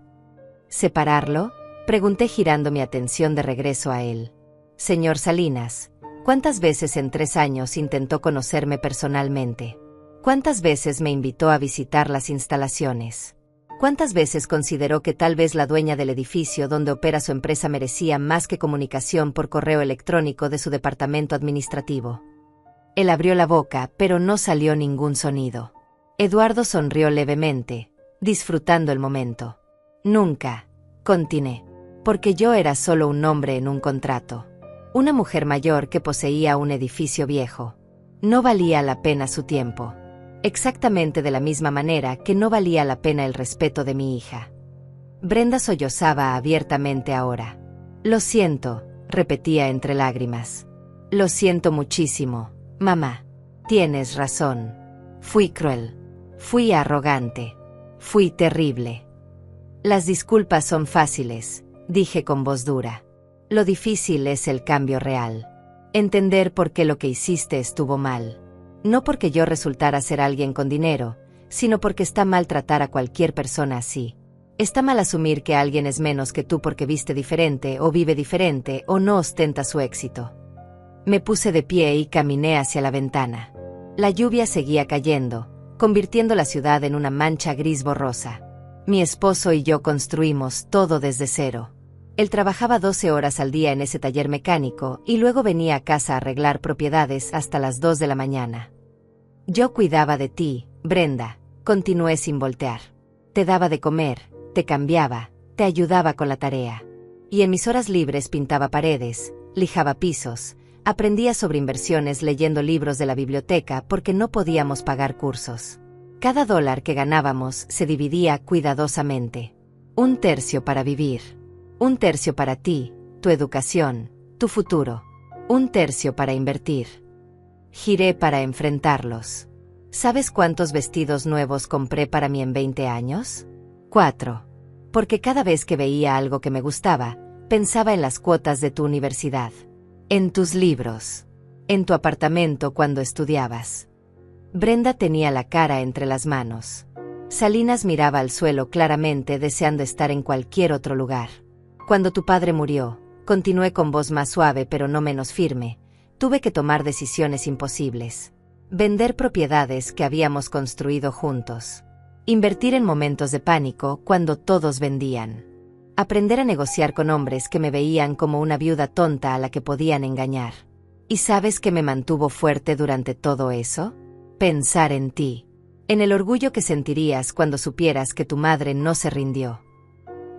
¿Separarlo? Pregunté girando mi atención de regreso a él. Señor Salinas, ¿cuántas veces en 3 años intentó conocerme personalmente? ¿Cuántas veces me invitó a visitar las instalaciones? ¿Cuántas veces consideró que tal vez la dueña del edificio donde opera su empresa merecía más que comunicación por correo electrónico de su departamento administrativo? Él abrió la boca, pero no salió ningún sonido. Eduardo sonrió levemente, disfrutando el momento. Nunca, continué, porque yo era solo un hombre en un contrato. Una mujer mayor que poseía un edificio viejo. No valía la pena su tiempo. Exactamente de la misma manera que no valía la pena el respeto de mi hija. Brenda sollozaba abiertamente ahora. Lo siento, repetía entre lágrimas. Lo siento muchísimo, mamá. Tienes razón. Fui cruel. Fui arrogante. Fui terrible. Las disculpas son fáciles, dije con voz dura. Lo difícil es el cambio real. Entender por qué lo que hiciste estuvo mal. No porque yo resultara ser alguien con dinero, sino porque está mal tratar a cualquier persona así. Está mal asumir que alguien es menos que tú porque viste diferente o vive diferente o no ostenta su éxito. Me puse de pie y caminé hacia la ventana. La lluvia seguía cayendo, convirtiendo la ciudad en una mancha gris borrosa. Mi esposo y yo construimos todo desde cero. Él trabajaba 12 horas al día en ese taller mecánico y luego venía a casa a arreglar propiedades hasta las 2 de la mañana. Yo cuidaba de ti, Brenda, continué sin voltear. Te daba de comer, te cambiaba, te ayudaba con la tarea. Y en mis horas libres pintaba paredes, lijaba pisos, aprendía sobre inversiones leyendo libros de la biblioteca porque no podíamos pagar cursos. Cada dólar que ganábamos se dividía cuidadosamente. 1/3 para vivir. 1/3 para ti, tu educación, tu futuro. 1/3 para invertir. Giré para enfrentarlos. ¿Sabes cuántos vestidos nuevos compré para mí en 20 años? 4. Porque cada vez que veía algo que me gustaba, pensaba en las cuotas de tu universidad. En tus libros. En tu apartamento cuando estudiabas. Brenda tenía la cara entre las manos. Salinas miraba al suelo claramente deseando estar en cualquier otro lugar. Cuando tu padre murió, continué con voz más suave pero no menos firme, tuve que tomar decisiones imposibles. Vender propiedades que habíamos construido juntos. Invertir en momentos de pánico cuando todos vendían. Aprender a negociar con hombres que me veían como una viuda tonta a la que podían engañar. ¿Y sabes qué me mantuvo fuerte durante todo eso? Pensar en ti. En el orgullo que sentirías cuando supieras que tu madre no se rindió.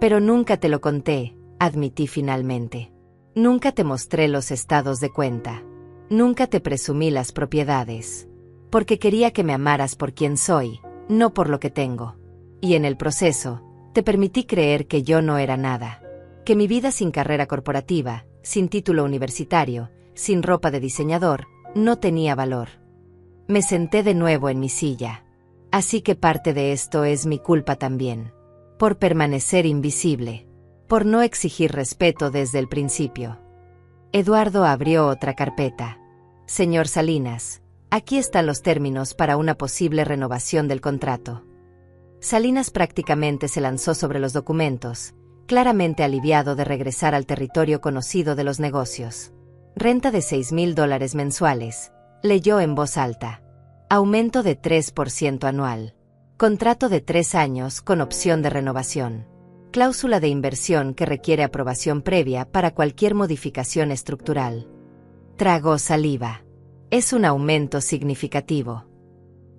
Pero nunca te lo conté, admití finalmente. Nunca te mostré los estados de cuenta. Nunca te presumí las propiedades. Porque quería que me amaras por quien soy, no por lo que tengo. Y en el proceso, te permití creer que yo no era nada. Que mi vida sin carrera corporativa, sin título universitario, sin ropa de diseñador, no tenía valor. Me senté de nuevo en mi silla. Así que parte de esto es mi culpa también. Por permanecer invisible. Por no exigir respeto desde el principio. Eduardo abrió otra carpeta. Señor Salinas, aquí están los términos para una posible renovación del contrato. Salinas prácticamente se lanzó sobre los documentos, claramente aliviado de regresar al territorio conocido de los negocios. Renta de $6,000 mensuales, leyó en voz alta. Aumento de 3% anual. Contrato de 3 años con opción de renovación. Cláusula de inversión que requiere aprobación previa para cualquier modificación estructural. Tragó saliva. Es un aumento significativo.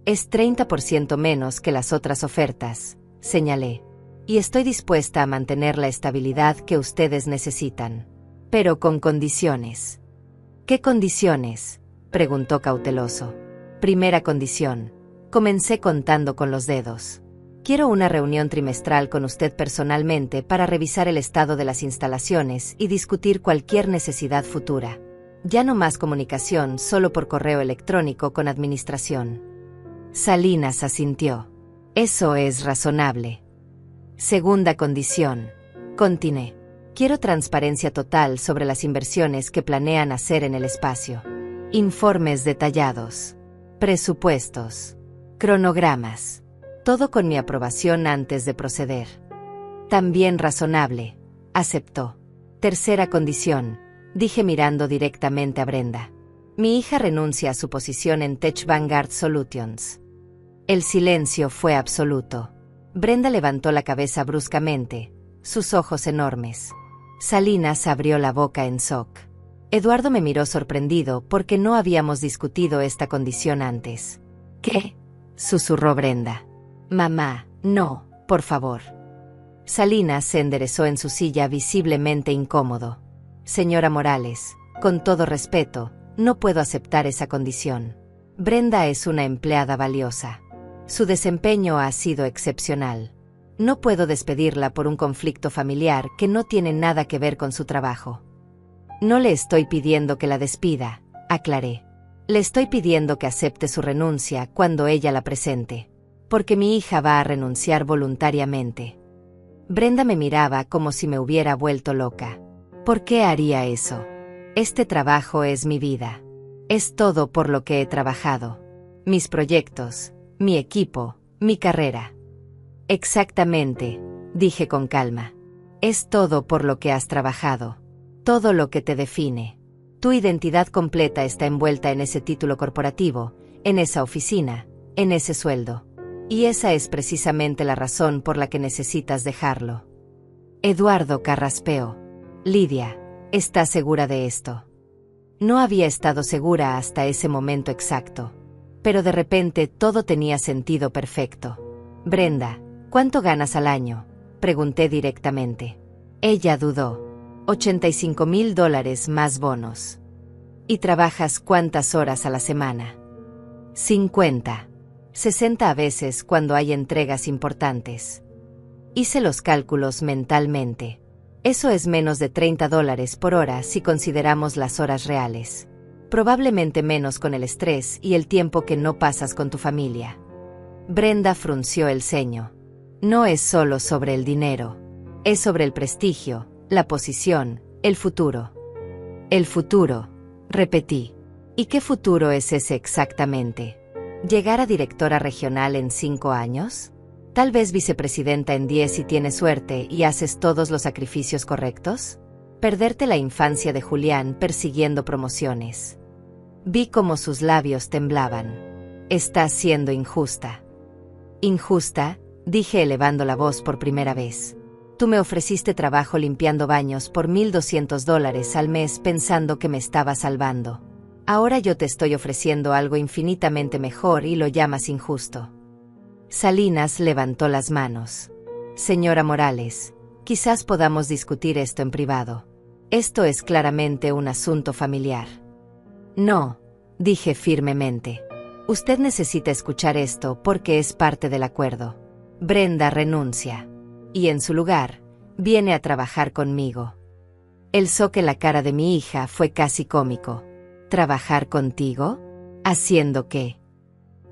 Es 30% menos que las otras ofertas, señalé. Y estoy dispuesta a mantener la estabilidad que ustedes necesitan. Pero con condiciones. ¿Qué condiciones?, preguntó cauteloso. Primera condición. Comencé contando con los dedos. Quiero una reunión trimestral con usted personalmente para revisar el estado de las instalaciones y discutir cualquier necesidad futura. Ya no más comunicación solo por correo electrónico con administración. Salinas asintió. Eso es razonable. Segunda condición. Continué. Quiero transparencia total sobre las inversiones que planean hacer en el espacio. Informes detallados. Presupuestos. Cronogramas. Todo con mi aprobación antes de proceder. También razonable. Aceptó. Tercera condición. Dije mirando directamente a Brenda. Mi hija renuncia a su posición en Tech Vanguard Solutions. El silencio fue absoluto. Brenda levantó la cabeza bruscamente, sus ojos enormes. Salinas abrió la boca en shock. Eduardo me miró sorprendido porque no habíamos discutido esta condición antes. ¿Qué?, susurró Brenda. Mamá, no, por favor. Salinas se enderezó en su silla visiblemente incómodo. Señora Morales, con todo respeto, no puedo aceptar esa condición. Brenda es una empleada valiosa. Su desempeño ha sido excepcional. No puedo despedirla por un conflicto familiar que no tiene nada que ver con su trabajo. No le estoy pidiendo que la despida, aclaré. Le estoy pidiendo que acepte su renuncia cuando ella la presente. Porque mi hija va a renunciar voluntariamente. Brenda me miraba como si me hubiera vuelto loca. ¿Por qué haría eso? Este trabajo es mi vida. Es todo por lo que he trabajado. Mis proyectos, mi equipo, mi carrera. Exactamente, dije con calma. Es todo por lo que has trabajado. Todo lo que te define. Tu identidad completa está envuelta en ese título corporativo, en esa oficina, en ese sueldo. Y esa es precisamente la razón por la que necesitas dejarlo. Eduardo carraspeó. Lidia, ¿estás segura de esto? No había estado segura hasta ese momento exacto. Pero de repente todo tenía sentido perfecto. Brenda, ¿cuánto ganas al año?, pregunté directamente. Ella dudó. $85,000 más bonos. ¿Y trabajas cuántas horas a la semana? 50. 60 a veces cuando hay entregas importantes. Hice los cálculos mentalmente. Eso es menos de $30 por hora si consideramos las horas reales. Probablemente menos con el estrés y el tiempo que no pasas con tu familia. Brenda frunció el ceño. No es solo sobre el dinero. Es sobre el prestigio, la posición, el futuro. El futuro, repetí. ¿Y qué futuro es ese exactamente? ¿Llegar a directora regional en 5 años? ¿Tal vez vicepresidenta en 10 si tienes suerte y haces todos los sacrificios correctos? ¿Perderte la infancia de Julián persiguiendo promociones? Vi cómo sus labios temblaban. Estás siendo injusta. ¿Injusta?, dije elevando la voz por primera vez. Tú me ofreciste trabajo limpiando baños por $1,200 al mes pensando que me estaba salvando. Ahora yo te estoy ofreciendo algo infinitamente mejor y lo llamas injusto. Salinas levantó las manos. Señora Morales, quizás podamos discutir esto en privado. Esto es claramente un asunto familiar. No, dije firmemente. Usted necesita escuchar esto porque es parte del acuerdo. Brenda renuncia. Y en su lugar, viene a trabajar conmigo. El shock en la cara de mi hija fue casi cómico. ¿Trabajar contigo? ¿Haciendo qué?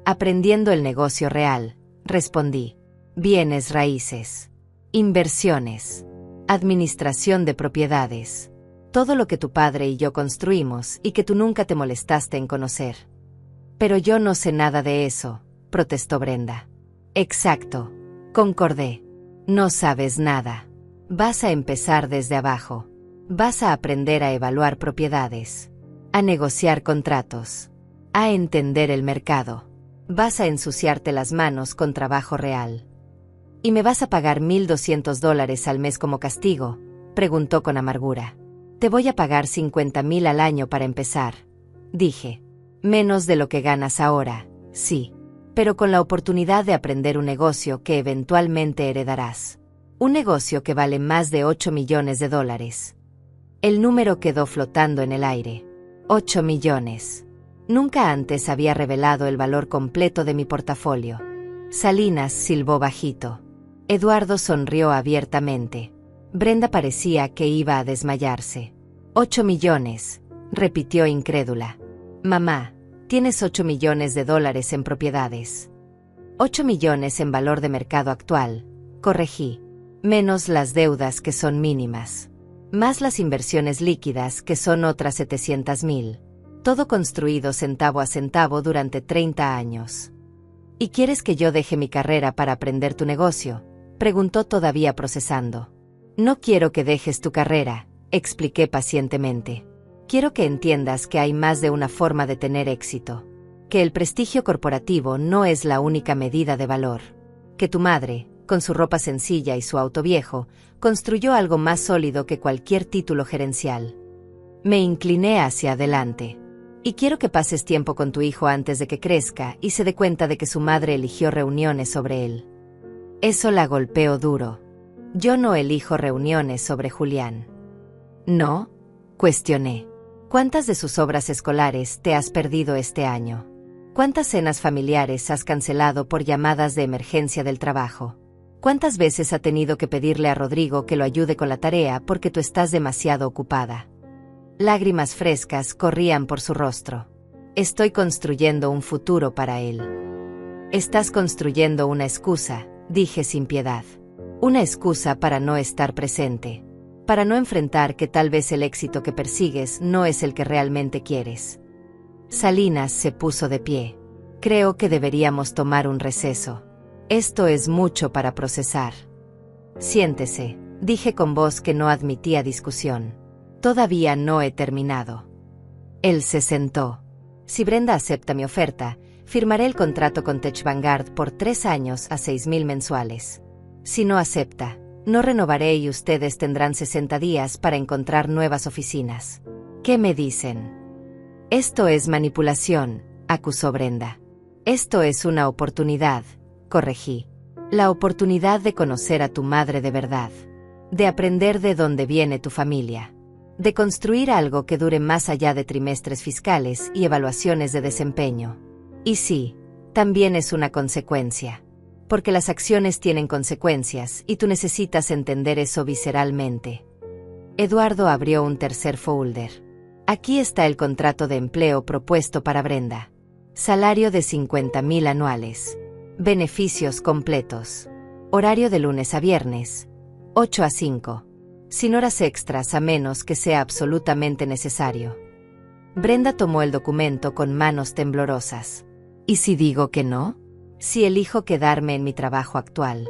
Aprendiendo el negocio real, respondí. Bienes raíces. Inversiones. Administración de propiedades. Todo lo que tu padre y yo construimos y que tú nunca te molestaste en conocer. Pero yo no sé nada de eso, protestó Brenda. Exacto, concordé. No sabes nada. Vas a empezar desde abajo. Vas a aprender a evaluar propiedades, a negociar contratos, a entender el mercado. Vas a ensuciarte las manos con trabajo real. ¿Y me vas a pagar $1,200 al mes como castigo?, preguntó con amargura. Te voy a pagar $50,000 al año para empezar, dije. Menos de lo que ganas ahora, sí, pero con la oportunidad de aprender un negocio que eventualmente heredarás. Un negocio que vale más de $8 millones. El número quedó flotando en el aire. 8 millones. Nunca antes había revelado el valor completo de mi portafolio. Salinas silbó bajito. Eduardo sonrió abiertamente. Brenda parecía que iba a desmayarse. 8 millones, repitió incrédula. Mamá, tienes $8 millones en propiedades. 8 millones en valor de mercado actual, corregí. Menos las deudas que son mínimas. Más las inversiones líquidas que son otras 700,000. Todo construido centavo a centavo durante 30 años. ¿Y quieres que yo deje mi carrera para aprender tu negocio?, preguntó todavía procesando. No quiero que dejes tu carrera, expliqué pacientemente. Quiero que entiendas que hay más de una forma de tener éxito. Que el prestigio corporativo no es la única medida de valor. Que tu madre, con su ropa sencilla y su auto viejo, construyó algo más sólido que cualquier título gerencial. Me incliné hacia adelante. Y quiero que pases tiempo con tu hijo antes de que crezca y se dé cuenta de que su madre eligió reuniones sobre él. Eso la golpeó duro. Yo no elijo reuniones sobre Julián. ¿No?, cuestioné. ¿Cuántas de sus obras escolares te has perdido este año? ¿Cuántas cenas familiares has cancelado por llamadas de emergencia del trabajo? ¿Cuántas veces ha tenido que pedirle a Rodrigo que lo ayude con la tarea porque tú estás demasiado ocupada? Lágrimas frescas corrían por su rostro. Estoy construyendo un futuro para él. Estás construyendo una excusa, dije sin piedad. Una excusa para no estar presente. Para no enfrentar que tal vez el éxito que persigues no es el que realmente quieres. Salinas se puso de pie. Creo que deberíamos tomar un receso. Esto es mucho para procesar. Siéntese, dije con voz que no admitía discusión. Todavía no he terminado. Él se sentó. Si Brenda acepta mi oferta, firmaré el contrato con Tech Vanguard por 3 años a 6,000 mensuales. Si no acepta, no renovaré y ustedes tendrán 60 días para encontrar nuevas oficinas. ¿Qué me dicen? Esto es manipulación, acusó Brenda. Esto es una oportunidad, corregí. La oportunidad de conocer a tu madre de verdad. De aprender de dónde viene tu familia. De construir algo que dure más allá de trimestres fiscales y evaluaciones de desempeño. Y sí, también es una consecuencia. Porque las acciones tienen consecuencias y tú necesitas entender eso visceralmente. Eduardo abrió un tercer folder. Aquí está el contrato de empleo propuesto para Brenda. Salario de 50,000 anuales. Beneficios completos. Horario de lunes a viernes. 8 a 5. Sin horas extras a menos que sea absolutamente necesario. Brenda tomó el documento con manos temblorosas. ¿Y si digo que no? Si elijo quedarme en mi trabajo actual.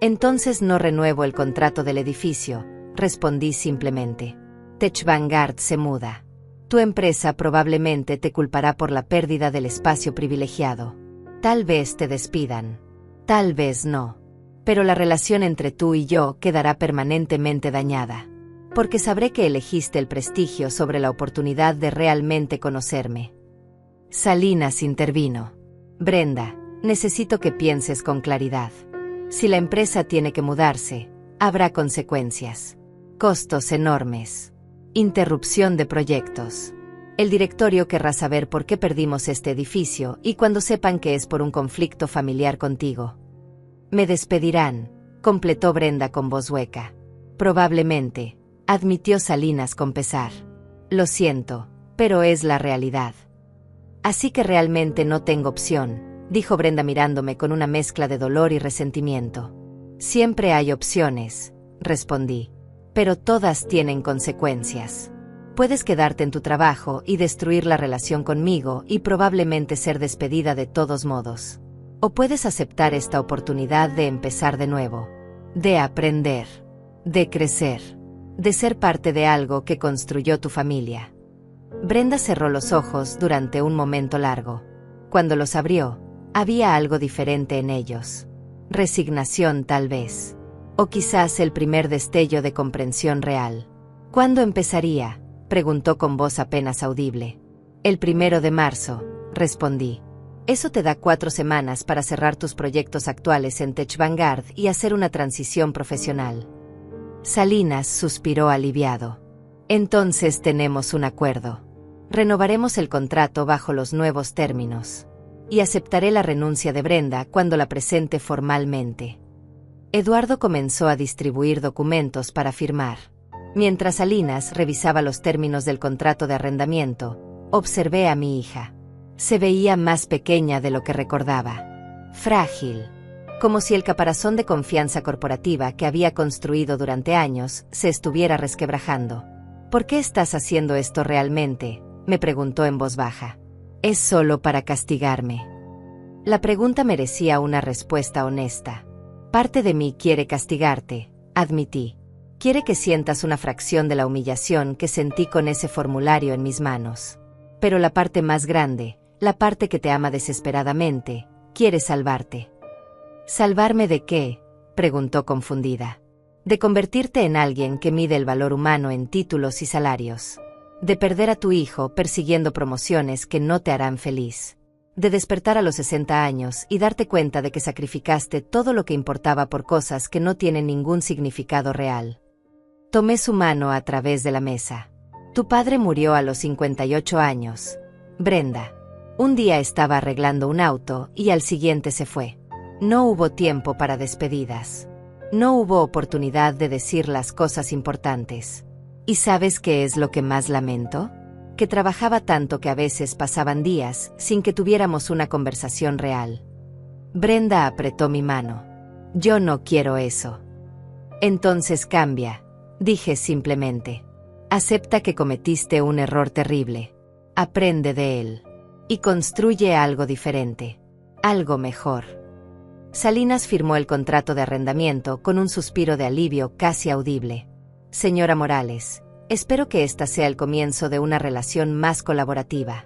Entonces no renuevo el contrato del edificio, respondí simplemente. Tech Vanguard se muda. Tu empresa probablemente te culpará por la pérdida del espacio privilegiado. Tal vez te despidan. Tal vez no. Pero la relación entre tú y yo quedará permanentemente dañada. Porque sabré que elegiste el prestigio sobre la oportunidad de realmente conocerme. Salinas intervino. Brenda, necesito que pienses con claridad. Si la empresa tiene que mudarse, habrá consecuencias. Costos enormes. Interrupción de proyectos. El directorio querrá saber por qué perdimos este edificio y cuando sepan que es por un conflicto familiar contigo. Me despedirán, completó Brenda con voz hueca. Probablemente, admitió Salinas con pesar. Lo siento, pero es la realidad. Así que realmente no tengo opción, dijo Brenda mirándome con una mezcla de dolor y resentimiento. Siempre hay opciones, respondí. Pero todas tienen consecuencias. Puedes quedarte en tu trabajo y destruir la relación conmigo y probablemente ser despedida de todos modos. O puedes aceptar esta oportunidad de empezar de nuevo, de aprender, de crecer, de ser parte de algo que construyó tu familia. Brenda cerró los ojos durante un momento largo. Cuando los abrió, había algo diferente en ellos. Resignación tal vez. O quizás el primer destello de comprensión real. ¿Cuándo empezaría?, preguntó con voz apenas audible. El 1 de marzo, respondí. Eso te da 4 semanas para cerrar tus proyectos actuales en Tech Vanguard y hacer una transición profesional. Salinas suspiró aliviado. Entonces tenemos un acuerdo. Renovaremos el contrato bajo los nuevos términos. Y aceptaré la renuncia de Brenda cuando la presente formalmente. Eduardo comenzó a distribuir documentos para firmar. Mientras Salinas revisaba los términos del contrato de arrendamiento, observé a mi hija. Se veía más pequeña de lo que recordaba. Frágil. Como si el caparazón de confianza corporativa que había construido durante años se estuviera resquebrajando. ¿Por qué estás haciendo esto realmente?, me preguntó en voz baja. Es solo para castigarme. La pregunta merecía una respuesta honesta. Parte de mí quiere castigarte, admití. Quiere que sientas una fracción de la humillación que sentí con ese formulario en mis manos. Pero la parte más grande, la parte que te ama desesperadamente, quiere salvarte. ¿Salvarme de qué?, preguntó confundida. De convertirte en alguien que mide el valor humano en títulos y salarios. De perder a tu hijo persiguiendo promociones que no te harán feliz. De despertar a los 60 años y darte cuenta de que sacrificaste todo lo que importaba por cosas que no tienen ningún significado real. Tomé su mano a través de la mesa. Tu padre murió a los 58 años. Brenda. Un día estaba arreglando un auto y al siguiente se fue. No hubo tiempo para despedidas. No hubo oportunidad de decir las cosas importantes. ¿Y sabes qué es lo que más lamento? Que trabajaba tanto que a veces pasaban días sin que tuviéramos una conversación real. Brenda apretó mi mano. Yo no quiero eso. Entonces cambia, dije simplemente. Acepta que cometiste un error terrible. Aprende de él. Y construye algo diferente. Algo mejor. Salinas firmó el contrato de arrendamiento con un suspiro de alivio casi audible. Señora Morales, espero que esta sea el comienzo de una relación más colaborativa.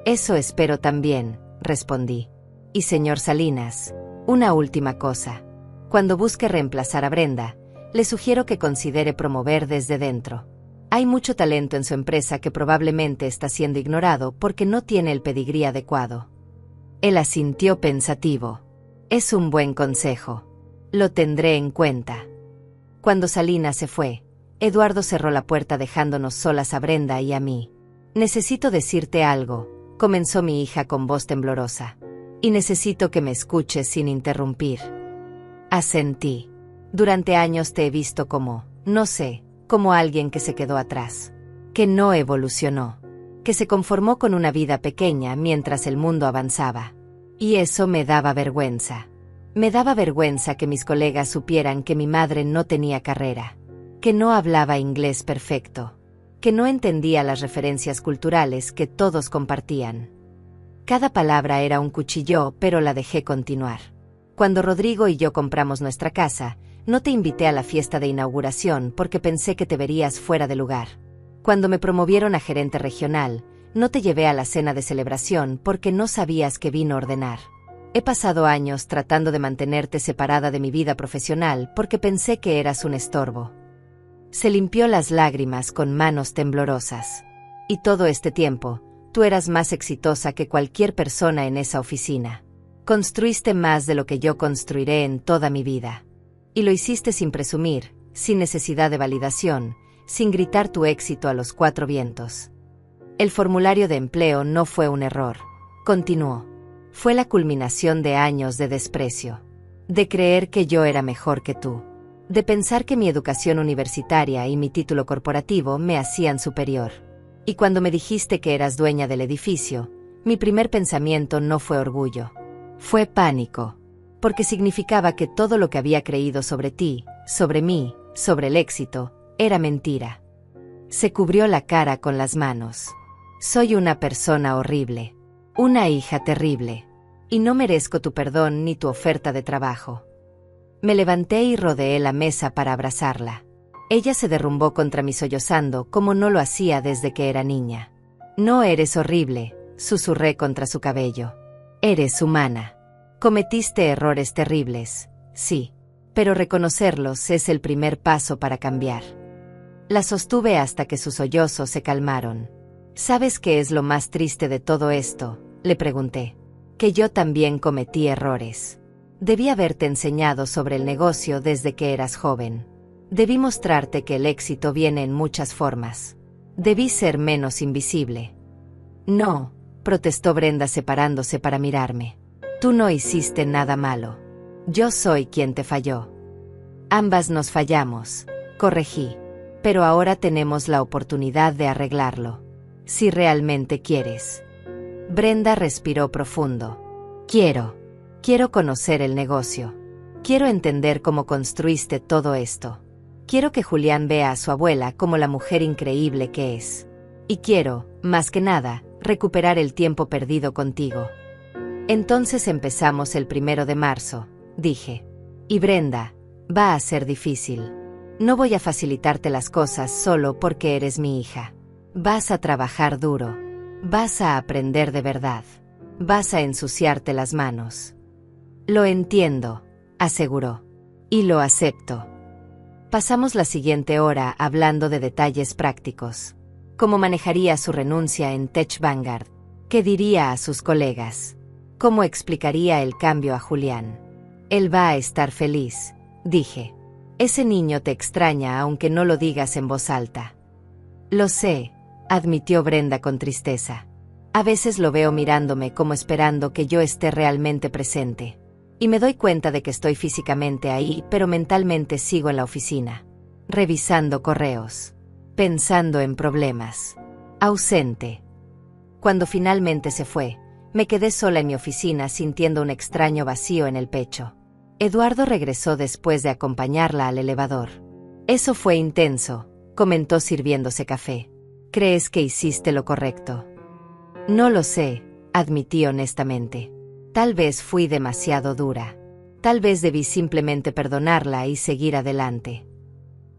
Eso espero también, respondí. Y señor Salinas, una última cosa. Cuando busque reemplazar a Brenda, le sugiero que considere promover desde dentro. Hay mucho talento en su empresa que probablemente está siendo ignorado porque no tiene el pedigrí adecuado. Él asintió pensativo. Es un buen consejo. Lo tendré en cuenta. Cuando Salinas se fue, Eduardo cerró la puerta dejándonos solas a Brenda y a mí. Necesito decirte algo, comenzó mi hija con voz temblorosa. Y necesito que me escuches sin interrumpir. Asentí. Durante años te he visto como, no sé, como alguien que se quedó atrás. Que no evolucionó. Que se conformó con una vida pequeña mientras el mundo avanzaba. Y eso me daba vergüenza. Me daba vergüenza que mis colegas supieran que mi madre no tenía carrera. Que no hablaba inglés perfecto. Que no entendía las referencias culturales que todos compartían. Cada palabra era un cuchillo, pero la dejé continuar. Cuando Rodrigo y yo compramos nuestra casa, no te invité a la fiesta de inauguración porque pensé que te verías fuera de lugar. Cuando me promovieron a gerente regional, no te llevé a la cena de celebración porque no sabías qué vino a ordenar. He pasado años tratando de mantenerte separada de mi vida profesional porque pensé que eras un estorbo. Se limpió las lágrimas con manos temblorosas. Y todo este tiempo, tú eras más exitosa que cualquier persona en esa oficina. Construiste más de lo que yo construiré en toda mi vida. Y lo hiciste sin presumir, sin necesidad de validación, sin gritar tu éxito a los 4 vientos. El formulario de empleo no fue un error, continuó. Fue la culminación de años de desprecio. De creer que yo era mejor que tú. De pensar que mi educación universitaria y mi título corporativo me hacían superior. Y cuando me dijiste que eras dueña del edificio, Mi primer pensamiento no fue orgullo. Fue pánico. Porque significaba que todo lo que había creído sobre ti, sobre mí, sobre el éxito, era mentira. Se cubrió la cara con las manos. Soy una persona horrible. Una hija terrible. Y no merezco tu perdón ni tu oferta de trabajo. Me levanté y rodeé la mesa para abrazarla. Ella se derrumbó contra mí sollozando como no lo hacía desde que era niña. No eres horrible, susurré contra su cabello. Eres humana. Cometiste errores terribles, sí, pero reconocerlos es el primer paso para cambiar. La sostuve hasta que sus sollozos se calmaron. ¿Sabes qué es lo más triste de todo esto?, le pregunté. Que yo también cometí errores. Debí haberte enseñado sobre el negocio desde que eras joven. Debí mostrarte que el éxito viene en muchas formas. Debí ser menos invisible. No, protestó Brenda separándose para mirarme. Tú no hiciste nada malo. Yo soy quien te falló. Ambas nos fallamos, corregí. Pero ahora tenemos la oportunidad de arreglarlo. Si realmente quieres. Brenda respiró profundo. Quiero conocer el negocio. Quiero entender cómo construiste todo esto. Quiero que Julián vea a su abuela como la mujer increíble que es. Y quiero, más que nada, recuperar el tiempo perdido contigo. Entonces empezamos el 1 de marzo, dije. Y Brenda, va a ser difícil. No voy a facilitarte las cosas solo porque eres mi hija. Vas a trabajar duro. Vas a aprender de verdad. Vas a ensuciarte las manos. Lo entiendo, aseguró. Y lo acepto. Pasamos la siguiente hora hablando de detalles prácticos. Cómo manejaría su renuncia en Tech Vanguard. ¿Qué diría a sus colegas? ¿Cómo explicaría el cambio a Julián? Él va a estar feliz, dije. Ese niño te extraña aunque no lo digas en voz alta. Lo sé, admitió Brenda con tristeza. A veces lo veo mirándome como esperando que yo esté realmente presente. Y me doy cuenta de que estoy físicamente ahí, pero mentalmente sigo en la oficina. Revisando correos. Pensando en problemas. Ausente. Cuando finalmente se fue, me quedé sola en mi oficina sintiendo un extraño vacío en el pecho. Eduardo regresó después de acompañarla al elevador. Eso fue intenso, comentó sirviéndose café. ¿Crees que hiciste lo correcto? No lo sé, admití honestamente. Tal vez fui demasiado dura. Tal vez debí simplemente perdonarla y seguir adelante.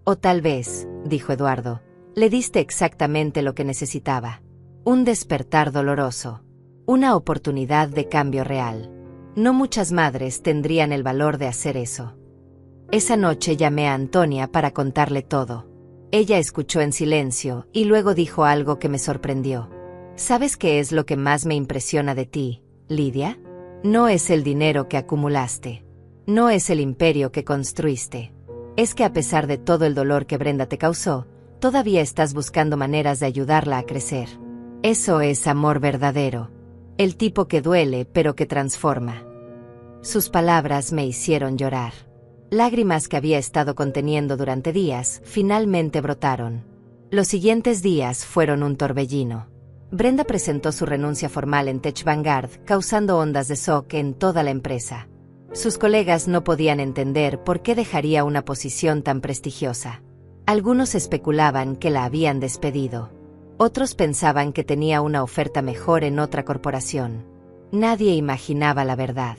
O tal vez, dijo Eduardo, le diste exactamente lo que necesitaba. Un despertar doloroso. Una oportunidad de cambio real. No muchas madres tendrían el valor de hacer eso. Esa noche llamé a Antonia para contarle todo. Ella escuchó en silencio y luego dijo algo que me sorprendió. ¿Sabes qué es lo que más me impresiona de ti, Lidia? No es el dinero que acumulaste. No es el imperio que construiste. Es que a pesar de todo el dolor que Brenda te causó, todavía estás buscando maneras de ayudarla a crecer. Eso es amor verdadero. El tipo que duele pero que transforma. Sus palabras me hicieron llorar. Lágrimas que había estado conteniendo durante días, finalmente brotaron. Los siguientes días fueron un torbellino. Brenda presentó su renuncia formal en Tech Vanguard, causando ondas de shock en toda la empresa. Sus colegas no podían entender por qué dejaría una posición tan prestigiosa. Algunos especulaban que la habían despedido. Otros pensaban que tenía una oferta mejor en otra corporación. Nadie imaginaba la verdad.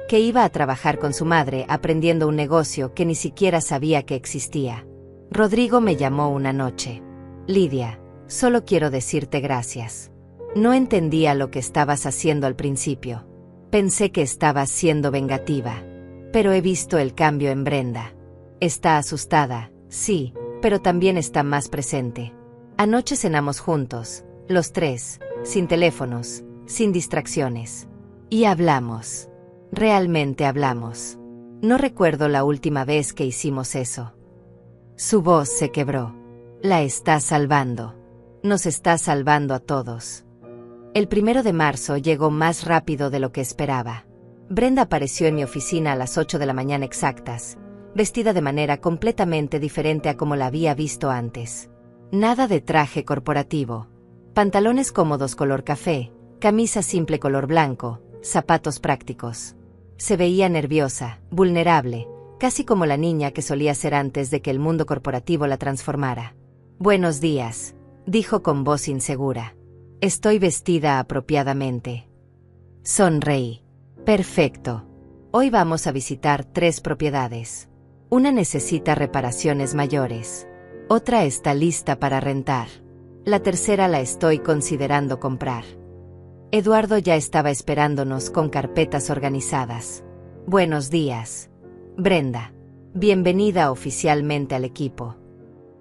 Que iba a trabajar con su madre aprendiendo un negocio que ni siquiera sabía que existía. Rodrigo me llamó una noche. Lidia, solo quiero decirte gracias. No entendía lo que estabas haciendo al principio. Pensé que estabas siendo vengativa. Pero he visto el cambio en Brenda. Está asustada, sí, pero también está más presente. Anoche cenamos juntos, los tres, sin teléfonos, sin distracciones. Y hablamos. Realmente hablamos. No recuerdo la última vez que hicimos eso. Su voz se quebró. La está salvando. Nos está salvando a todos. El 1 de marzo llegó más rápido de lo que esperaba. Brenda apareció en mi oficina a las 8 de la mañana exactas, vestida de manera completamente diferente a como la había visto antes. Nada de traje corporativo. Pantalones cómodos color café, Camisa simple color blanco, zapatos prácticos. Se veía nerviosa, vulnerable, casi como la niña que solía ser antes de que el mundo corporativo la transformara. «Buenos días», dijo con voz insegura. «Estoy vestida apropiadamente». Sonreí. «Perfecto. Hoy vamos a visitar 3 propiedades. Una necesita reparaciones mayores. Otra está lista para rentar. La tercera la estoy considerando comprar». Eduardo ya estaba esperándonos con carpetas organizadas. «Buenos días, Brenda. Bienvenida oficialmente al equipo».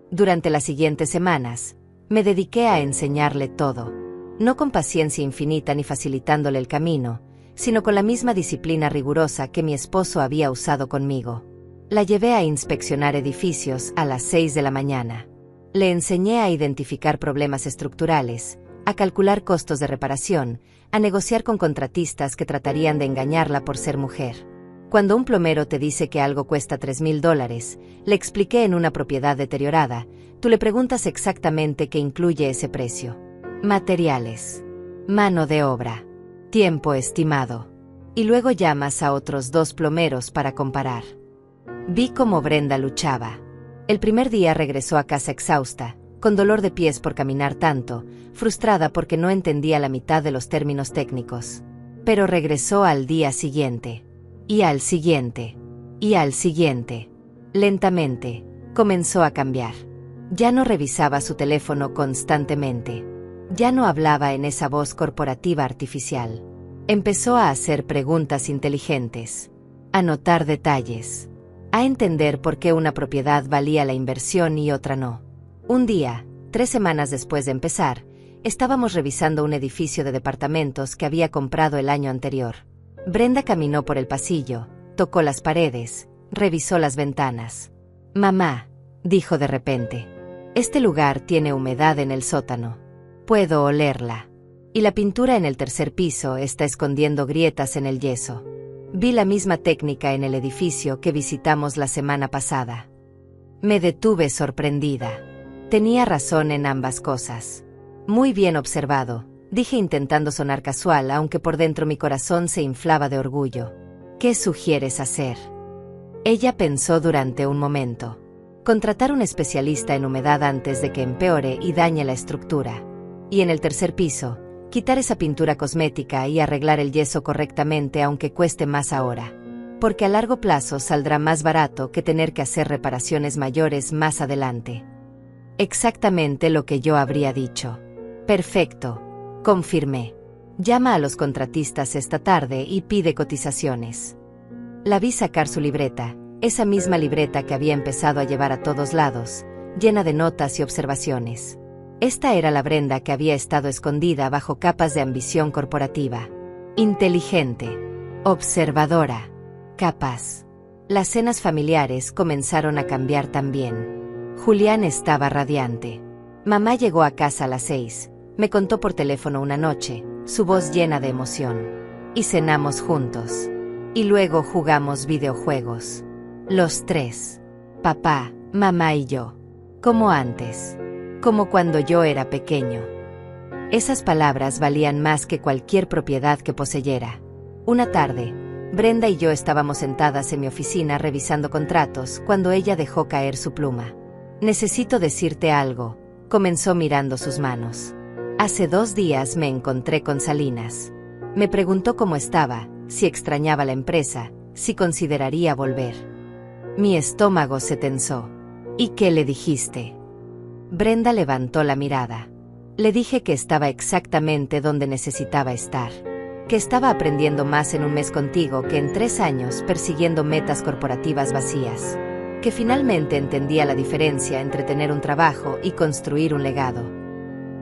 Durante las siguientes semanas, me dediqué a enseñarle todo, no con paciencia infinita ni facilitándole el camino, sino con la misma disciplina rigurosa que mi esposo había usado conmigo. La llevé a inspeccionar edificios a las 6 de la mañana. Le enseñé a identificar problemas estructurales, a calcular costos de reparación, a negociar con contratistas que tratarían de engañarla por ser mujer. Cuando un plomero te dice que algo cuesta $3,000, le expliqué en una propiedad deteriorada, tú le preguntas exactamente qué incluye ese precio. Materiales, mano de obra, tiempo estimado. Y luego llamas a otros 2 plomeros para comparar. Vi cómo Brenda luchaba. El primer día regresó a casa exhausta, con dolor de pies por caminar tanto, frustrada porque no entendía la mitad de los términos técnicos. Pero regresó al día siguiente. Y al siguiente. Y al siguiente. Lentamente, comenzó a cambiar. Ya no revisaba su teléfono constantemente. Ya no hablaba en esa voz corporativa artificial. Empezó a hacer preguntas inteligentes. A notar detalles. A entender por qué una propiedad valía la inversión y otra no. Un día, 3 semanas después de empezar, estábamos revisando un edificio de departamentos que había comprado el año anterior. Brenda caminó por el pasillo, tocó las paredes, revisó las ventanas. «Mamá», dijo de repente, «este lugar tiene humedad en el sótano. Puedo olerla. Y la pintura en el tercer piso está escondiendo grietas en el yeso». Vi la misma técnica en el edificio que visitamos la semana pasada. Me detuve sorprendida. Tenía razón en ambas cosas. «Muy bien observado», dije intentando sonar casual, aunque por dentro mi corazón se inflaba de orgullo. «¿Qué sugieres hacer?». Ella pensó durante un momento. «Contratar un especialista en humedad antes de que empeore y dañe la estructura. Y en el tercer piso, quitar esa pintura cosmética y arreglar el yeso correctamente aunque cueste más ahora. Porque a largo plazo saldrá más barato que tener que hacer reparaciones mayores más adelante». Exactamente lo que yo habría dicho. «Perfecto», confirmé. «Llama a los contratistas esta tarde y pide cotizaciones». La vi sacar su libreta, esa misma libreta que había empezado a llevar a todos lados, llena de notas y observaciones. Esta era la Brenda que había estado escondida bajo capas de ambición corporativa. Inteligente, observadora, capaz. Las cenas familiares comenzaron a cambiar también. Julián estaba radiante. Mamá llegó a casa a las 6, me contó por teléfono una noche, su voz llena de emoción. Y cenamos juntos. Y luego jugamos videojuegos. Los 3. Papá, mamá y yo. Como antes. Como cuando yo era pequeño. Esas palabras valían más que cualquier propiedad que poseyera. Una tarde, Brenda y yo estábamos sentadas en mi oficina revisando contratos cuando ella dejó caer su pluma. «Necesito decirte algo», comenzó mirando sus manos. «Hace 2 días me encontré con Salinas. Me preguntó cómo estaba, si extrañaba la empresa, si consideraría volver». Mi estómago se tensó. «¿Y qué le dijiste?». Brenda levantó la mirada. Le dije que estaba exactamente donde necesitaba estar. Que estaba aprendiendo más en un mes contigo que en 3 años persiguiendo metas corporativas vacías. Que finalmente entendía la diferencia entre tener un trabajo y construir un legado.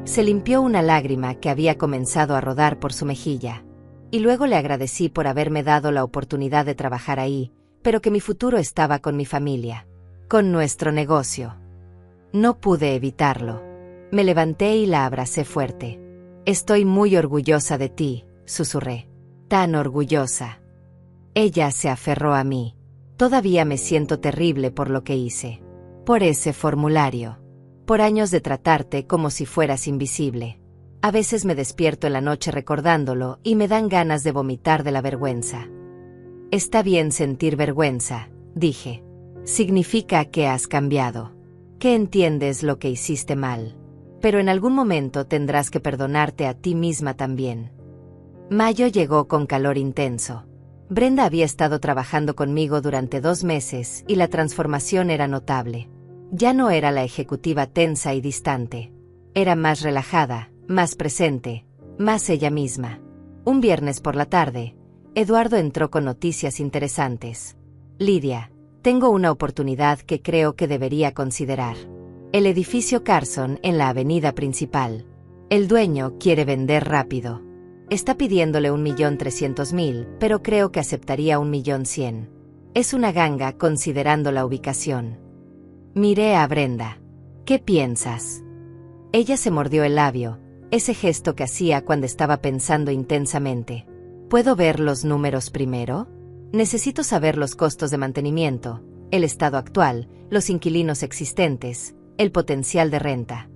Se limpió una lágrima que había comenzado a rodar por su mejilla. Y luego le agradecí por haberme dado la oportunidad de trabajar ahí, pero que mi futuro estaba con mi familia. Con nuestro negocio. No pude evitarlo. Me levanté y la abracé fuerte. «Estoy muy orgullosa de ti», susurré. «Tan orgullosa». Ella se aferró a mí. «Todavía me siento terrible por lo que hice. Por ese formulario. Por años de tratarte como si fueras invisible. A veces me despierto en la noche recordándolo y me dan ganas de vomitar de la vergüenza. Está bien sentir vergüenza, dije. Significa que has cambiado, que entiendes lo que hiciste mal. Pero en algún momento tendrás que perdonarte a ti misma también. Mayo llegó con calor intenso. Brenda había estado trabajando conmigo durante 2 meses y la transformación era notable. Ya no era la ejecutiva tensa y distante. Era más relajada, más presente, más ella misma. Un viernes por la tarde, Eduardo entró con noticias interesantes. Lidia, tengo una oportunidad que creo que debería considerar. El edificio Carson en la avenida principal. El dueño quiere vender rápido. Está pidiéndole 1.300.000, pero creo que aceptaría 1.100.000. Es una ganga considerando la ubicación. Miré a Brenda. ¿Qué piensas? Ella se mordió el labio, ese gesto que hacía cuando estaba pensando intensamente. ¿Puedo ver los números primero? Necesito saber los costos de mantenimiento, el estado actual, los inquilinos existentes, el potencial de renta.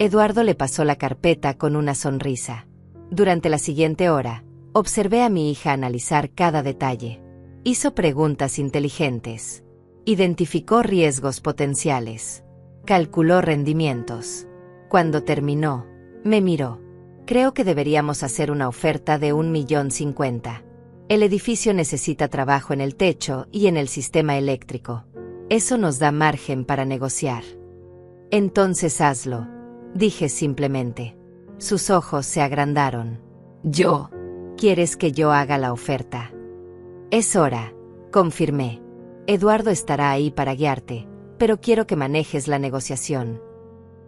Eduardo le pasó la carpeta con una sonrisa. Durante la siguiente hora, observé a mi hija analizar cada detalle. Hizo preguntas inteligentes. Identificó riesgos potenciales. Calculó rendimientos. Cuando terminó, me miró. Creo que deberíamos hacer una oferta de 1.050.000. El edificio necesita trabajo en el techo y en el sistema eléctrico. Eso nos da margen para negociar. Entonces hazlo, dije simplemente. Sus ojos se agrandaron. ¿Yo? ¿Quieres que yo haga la oferta? Es hora, confirmé. Eduardo estará ahí para guiarte, pero quiero que manejes la negociación.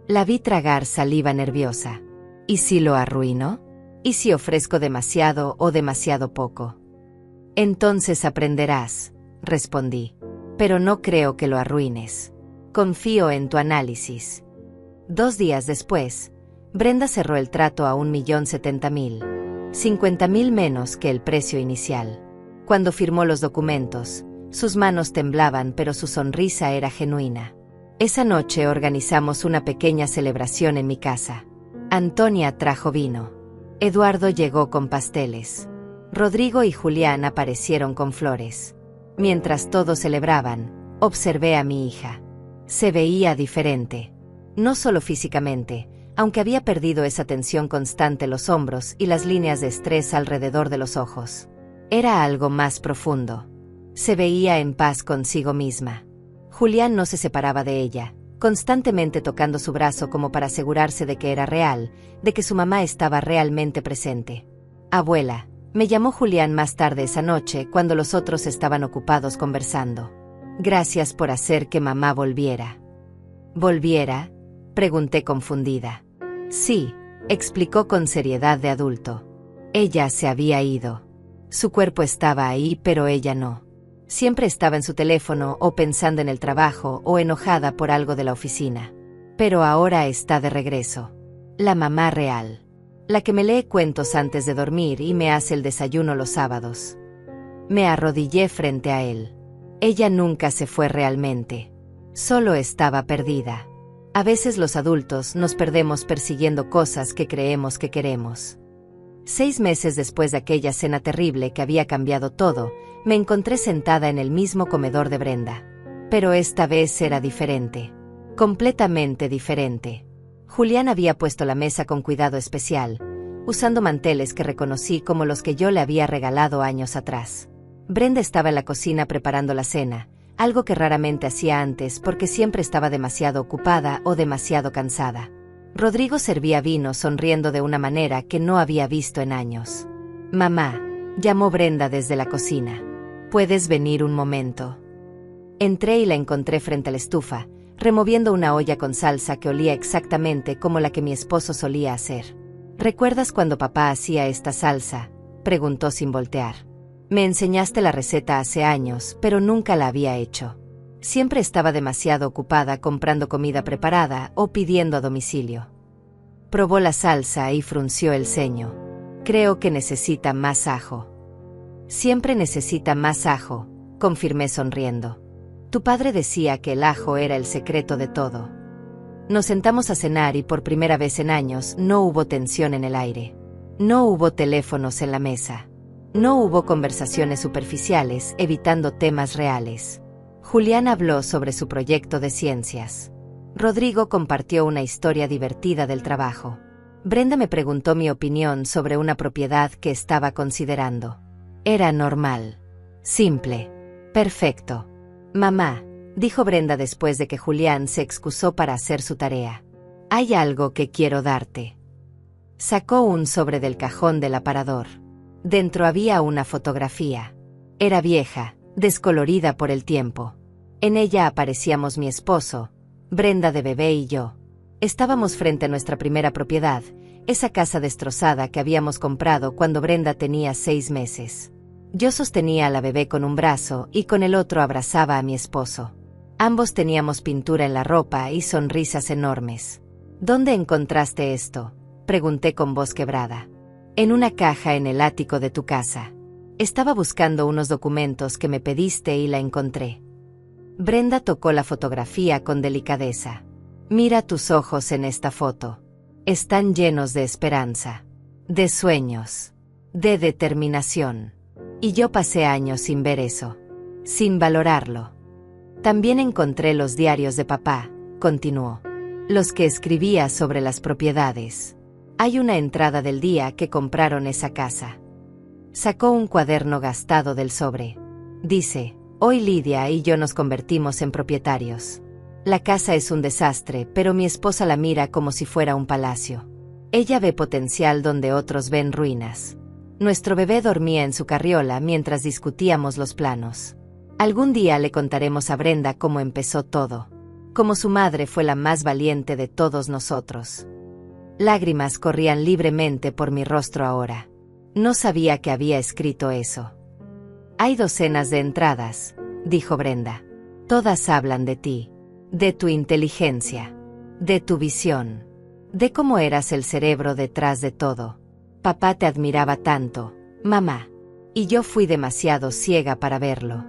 La vi tragar saliva nerviosa. ¿Y si lo arruino? ¿Y si ofrezco demasiado o demasiado poco? Entonces aprenderás, respondí. Pero no creo que lo arruines. Confío en tu análisis. 2 días después, Brenda cerró el trato a 1.070.000, 50.000 menos que el precio inicial. Cuando firmó los documentos, sus manos temblaban, pero su sonrisa era genuina. Esa noche organizamos una pequeña celebración en mi casa. Antonia trajo vino. Eduardo llegó con pasteles. Rodrigo y Julián aparecieron con flores. Mientras todos celebraban, observé a mi hija. Se veía diferente. No solo físicamente, aunque había perdido esa tensión constante en los hombros y las líneas de estrés alrededor de los ojos. Era algo más profundo. Se veía en paz consigo misma. Julián no se separaba de ella, constantemente tocando su brazo como para asegurarse de que era real, de que su mamá estaba realmente presente. Abuela, me llamó Julián más tarde esa noche cuando los otros estaban ocupados conversando. Gracias por hacer que mamá volviera. ¿Volviera? Pregunté confundida. Sí, explicó con seriedad de adulto. Ella se había ido. Su cuerpo estaba ahí, pero ella no. Siempre estaba en su teléfono o pensando en el trabajo o enojada por algo de la oficina. Pero ahora está de regreso. La mamá real. La que me lee cuentos antes de dormir y me hace el desayuno los sábados. Me arrodillé frente a él. Ella nunca se fue realmente. Solo estaba perdida. A veces los adultos nos perdemos persiguiendo cosas que creemos que queremos. 6 meses después de aquella cena terrible que había cambiado todo, me encontré sentada en el mismo comedor de Brenda. Pero esta vez era diferente. Completamente diferente. Julián había puesto la mesa con cuidado especial, usando manteles que reconocí como los que yo le había regalado años atrás. Brenda estaba en la cocina preparando la cena, algo que raramente hacía antes porque siempre estaba demasiado ocupada o demasiado cansada. Rodrigo servía vino sonriendo de una manera que no había visto en años. «Mamá», llamó Brenda desde la cocina. «¿Puedes venir un momento?» Entré y la encontré frente a la estufa, removiendo una olla con salsa que olía exactamente como la que mi esposo solía hacer. «¿Recuerdas cuando papá hacía esta salsa?», preguntó sin voltear. «Me enseñaste la receta hace años, pero nunca la había hecho. Siempre estaba demasiado ocupada comprando comida preparada o pidiendo a domicilio». Probó la salsa y frunció el ceño. «Creo que necesita más ajo». «Siempre necesita más ajo», confirmé sonriendo. «Tu padre decía que el ajo era el secreto de todo». Nos sentamos a cenar y por primera vez en años no hubo tensión en el aire. No hubo teléfonos en la mesa. No hubo conversaciones superficiales, evitando temas reales. Julián habló sobre su proyecto de ciencias. Rodrigo compartió una historia divertida del trabajo. Brenda me preguntó mi opinión sobre una propiedad que estaba considerando. Era normal. Simple. Perfecto. Mamá, dijo Brenda después de que Julián se excusó para hacer su tarea. Hay algo que quiero darte. Sacó un sobre del cajón del aparador. Dentro había una fotografía. Era vieja, descolorida por el tiempo. En ella aparecíamos mi esposo, Brenda de bebé y yo. Estábamos frente a nuestra primera propiedad, esa casa destrozada que habíamos comprado cuando Brenda tenía 6 meses. Yo sostenía a la bebé con un brazo y con el otro abrazaba a mi esposo. Ambos teníamos pintura en la ropa y sonrisas enormes. ¿Dónde encontraste esto?, pregunté con voz quebrada. En una caja en el ático de tu casa. Estaba buscando unos documentos que me pediste y la encontré. Brenda tocó la fotografía con delicadeza. Mira tus ojos en esta foto. Están llenos de esperanza, de sueños, de determinación. Y yo pasé años sin ver eso, sin valorarlo. También encontré los diarios de papá, continuó. Los que escribía sobre las propiedades. Hay una entrada del día que compraron esa casa. Sacó un cuaderno gastado del sobre. Dice, hoy Lidia y yo nos convertimos en propietarios. La casa es un desastre, pero mi esposa la mira como si fuera un palacio. Ella ve potencial donde otros ven ruinas. Nuestro bebé dormía en su carriola mientras discutíamos los planos. Algún día le contaremos a Brenda cómo empezó todo. Cómo su madre fue la más valiente de todos nosotros. Lágrimas corrían libremente por mi rostro ahora. No sabía que había escrito eso. Hay docenas de entradas, dijo Brenda. Todas hablan de ti, de tu inteligencia, de tu visión, de cómo eras el cerebro detrás de todo. Papá te admiraba tanto, mamá, y yo fui demasiado ciega para verlo.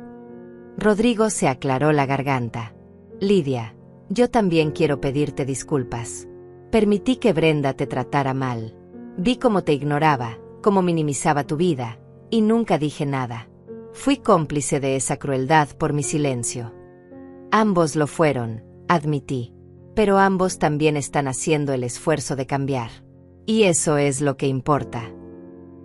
Rodrigo se aclaró la garganta. Lidia, yo también quiero pedirte disculpas. Permití que Brenda te tratara mal. Vi cómo te ignoraba, cómo minimizaba tu vida, y nunca dije nada. Fui cómplice de esa crueldad por mi silencio. Ambos lo fueron, admití. Pero ambos también están haciendo el esfuerzo de cambiar. Y eso es lo que importa.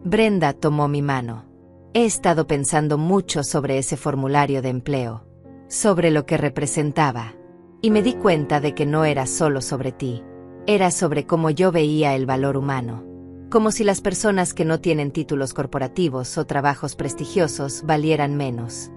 Brenda tomó mi mano. He estado pensando mucho sobre ese formulario de empleo, sobre lo que representaba. Y me di cuenta de que no era solo sobre ti. Era sobre cómo yo veía el valor humano. Como si las personas que no tienen títulos corporativos o trabajos prestigiosos valieran menos.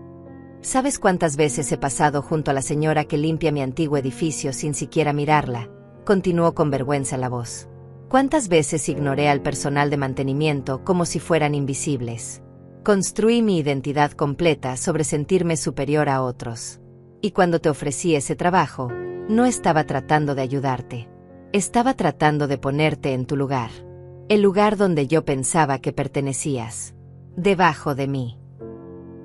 ¿Sabes cuántas veces he pasado junto a la señora que limpia mi antiguo edificio sin siquiera mirarla? Continuó con vergüenza la voz. ¿Cuántas veces ignoré al personal de mantenimiento como si fueran invisibles? Construí mi identidad completa sobre sentirme superior a otros. Y cuando te ofrecí ese trabajo, no estaba tratando de ayudarte. Estaba tratando de ponerte en tu lugar. El lugar donde yo pensaba que pertenecías. Debajo de mí.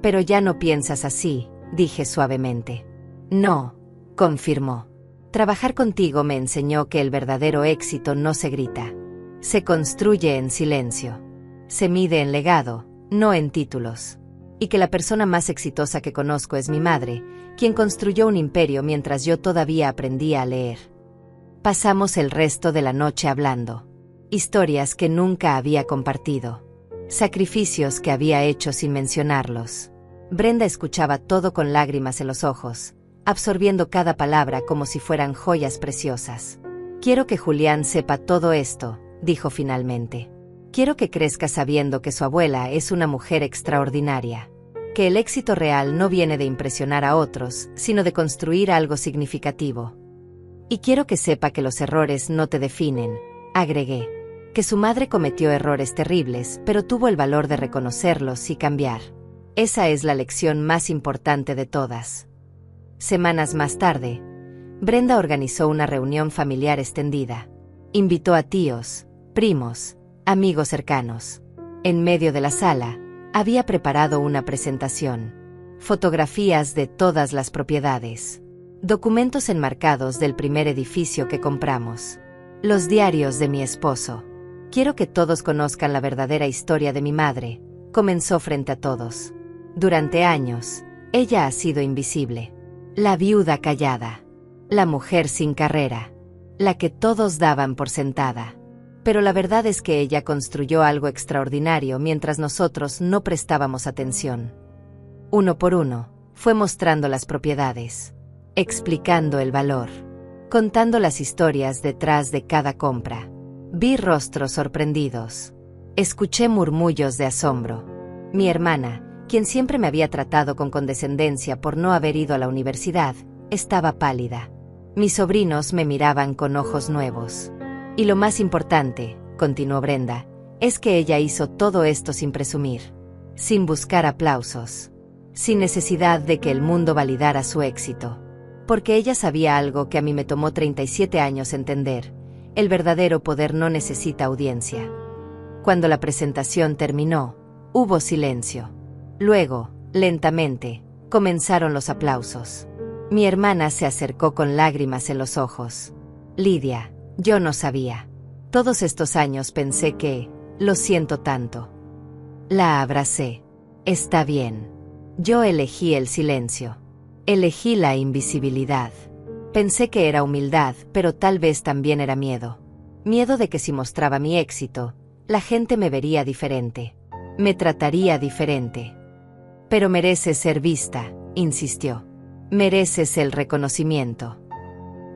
Pero ya no piensas así, dije suavemente. No, confirmó. Trabajar contigo me enseñó que el verdadero éxito no se grita. Se construye en silencio. Se mide en legado, no en títulos. Y que la persona más exitosa que conozco es mi madre, quien construyó un imperio mientras yo todavía aprendía a leer. Pasamos el resto de la noche hablando. Historias que nunca había compartido. Sacrificios que había hecho sin mencionarlos. Brenda escuchaba todo con lágrimas en los ojos, absorbiendo cada palabra como si fueran joyas preciosas. Quiero que Julián sepa todo esto, dijo finalmente. Quiero que crezca sabiendo que su abuela es una mujer extraordinaria. Que el éxito real no viene de impresionar a otros, sino de construir algo significativo. Y quiero que sepa que los errores no te definen, agregué. Que su madre cometió errores terribles, pero tuvo el valor de reconocerlos y cambiar. Esa es la lección más importante de todas. Semanas más tarde, Brenda organizó una reunión familiar extendida. Invitó a tíos, primos, amigos cercanos. En medio de la sala, había preparado una presentación. Fotografías de todas las propiedades. Documentos enmarcados del primer edificio que compramos. Los diarios de mi esposo. Quiero que todos conozcan la verdadera historia de mi madre, comenzó frente a todos. Durante años, ella ha sido invisible. La viuda callada. La mujer sin carrera. La que todos daban por sentada. Pero la verdad es que ella construyó algo extraordinario mientras nosotros no prestábamos atención. Uno por uno, fue mostrando las propiedades, explicando el valor, contando las historias detrás de cada compra. Vi rostros sorprendidos. Escuché murmullos de asombro. Mi hermana, quien siempre me había tratado con condescendencia por no haber ido a la universidad, estaba pálida. Mis sobrinos me miraban con ojos nuevos. Y lo más importante, continuó Brenda, es que ella hizo todo esto sin presumir, sin buscar aplausos, sin necesidad de que el mundo validara su éxito. Porque ella sabía algo que a mí me tomó 37 años entender: el verdadero poder no necesita audiencia. Cuando la presentación terminó, hubo silencio. Luego, lentamente, comenzaron los aplausos. Mi hermana se acercó con lágrimas en los ojos. Lidia, yo no sabía. Todos estos años pensé que, lo siento tanto. La abracé. Está bien. Yo elegí el silencio. Elegí la invisibilidad. Pensé que era humildad, pero tal vez también era miedo. Miedo de que si mostraba mi éxito, la gente me vería diferente. Me trataría diferente. Pero mereces ser vista, insistió. Mereces el reconocimiento.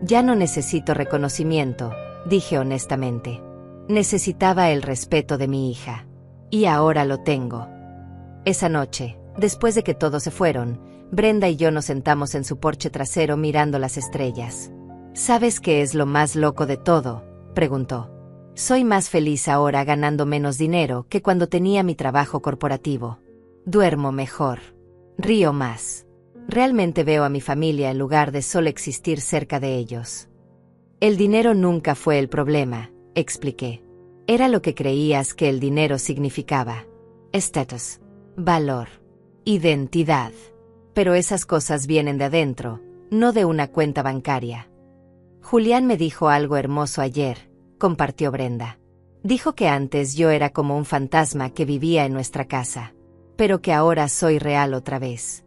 Ya no necesito reconocimiento, dije honestamente. Necesitaba el respeto de mi hija. Y ahora lo tengo. Esa noche, después de que todos se fueron, Brenda y yo nos sentamos en su porche trasero mirando las estrellas. ¿Sabes qué es lo más loco de todo?, preguntó. Soy más feliz ahora ganando menos dinero que cuando tenía mi trabajo corporativo. Duermo mejor. Río más. Realmente veo a mi familia en lugar de solo existir cerca de ellos. El dinero nunca fue el problema, expliqué. Era lo que creías que el dinero significaba. Estatus, valor, identidad. Pero esas cosas vienen de adentro, no de una cuenta bancaria. Julián me dijo algo hermoso ayer, compartió Brenda. Dijo que antes yo era como un fantasma que vivía en nuestra casa, pero que ahora soy real otra vez.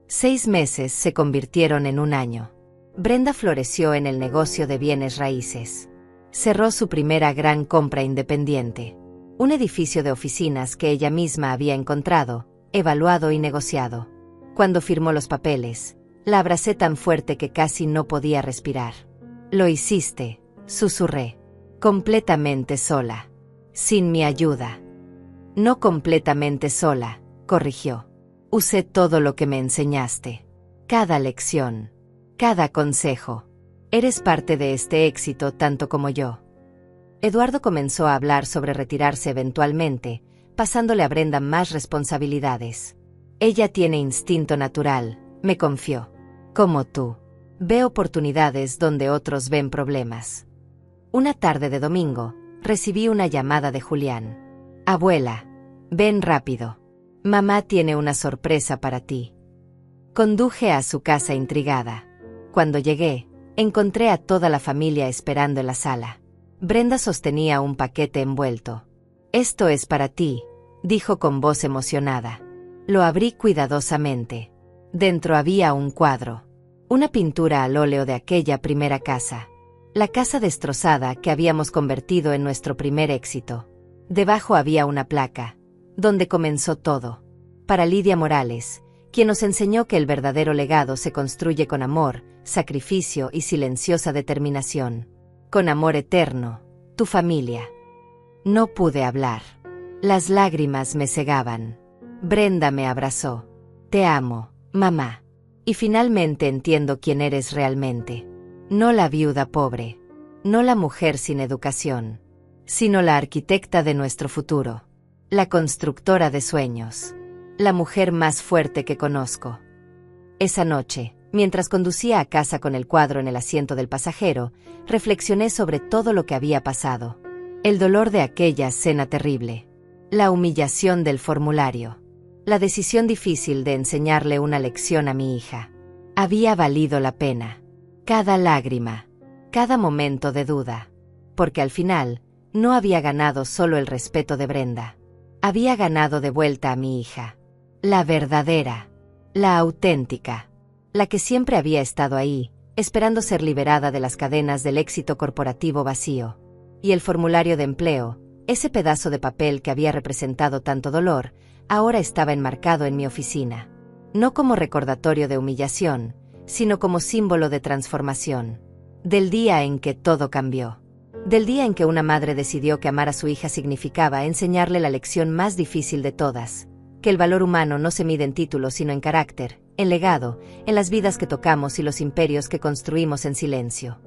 6 meses se convirtieron en un año. Brenda floreció en el negocio de bienes raíces. Cerró su primera gran compra independiente. Un edificio de oficinas que ella misma había encontrado, evaluado y negociado. Cuando firmó los papeles, la abracé tan fuerte que casi no podía respirar. Lo hiciste, susurré. Completamente sola. Sin mi ayuda. No completamente sola, corrigió. Usé todo lo que me enseñaste. Cada lección. Cada consejo. Eres parte de este éxito tanto como yo. Eduardo comenzó a hablar sobre retirarse eventualmente, pasándole a Brenda más responsabilidades. Ella tiene instinto natural, me confió. Como tú. Ve oportunidades donde otros ven problemas. Una tarde de domingo, recibí una llamada de Julián. Abuela, ven rápido. Mamá tiene una sorpresa para ti. Conduje a su casa intrigada. Cuando llegué, encontré a toda la familia esperando en la sala. Brenda sostenía un paquete envuelto. Esto es para ti, dijo con voz emocionada. Lo abrí cuidadosamente. Dentro había un cuadro. Una pintura al óleo de aquella primera casa. La casa destrozada que habíamos convertido en nuestro primer éxito. Debajo había una placa, donde comenzó todo. Para Lidia Morales, quien nos enseñó que el verdadero legado se construye con amor, sacrificio y silenciosa determinación. Con amor eterno, tu familia. No pude hablar. Las lágrimas me cegaban. Brenda me abrazó. Te amo, mamá. Y finalmente entiendo quién eres realmente. No la viuda pobre. No la mujer sin educación. Sino la arquitecta de nuestro futuro. La constructora de sueños. La mujer más fuerte que conozco. Esa noche, mientras conducía a casa con el cuadro en el asiento del pasajero, reflexioné sobre todo lo que había pasado. El dolor de aquella cena terrible. La humillación del formulario. La decisión difícil de enseñarle una lección a mi hija. Había valido la pena. Cada lágrima, cada momento de duda. Porque al final, no había ganado solo el respeto de Brenda. Había ganado de vuelta a mi hija. La verdadera, la auténtica, la que siempre había estado ahí, esperando ser liberada de las cadenas del éxito corporativo vacío. Y el formulario de empleo, ese pedazo de papel que había representado tanto dolor, ahora estaba enmarcado en mi oficina. No como recordatorio de humillación, sino como símbolo de transformación. Del día en que todo cambió. Del día en que una madre decidió que amar a su hija significaba enseñarle la lección más difícil de todas, que el valor humano no se mide en títulos sino en carácter, en legado, en las vidas que tocamos y los imperios que construimos en silencio.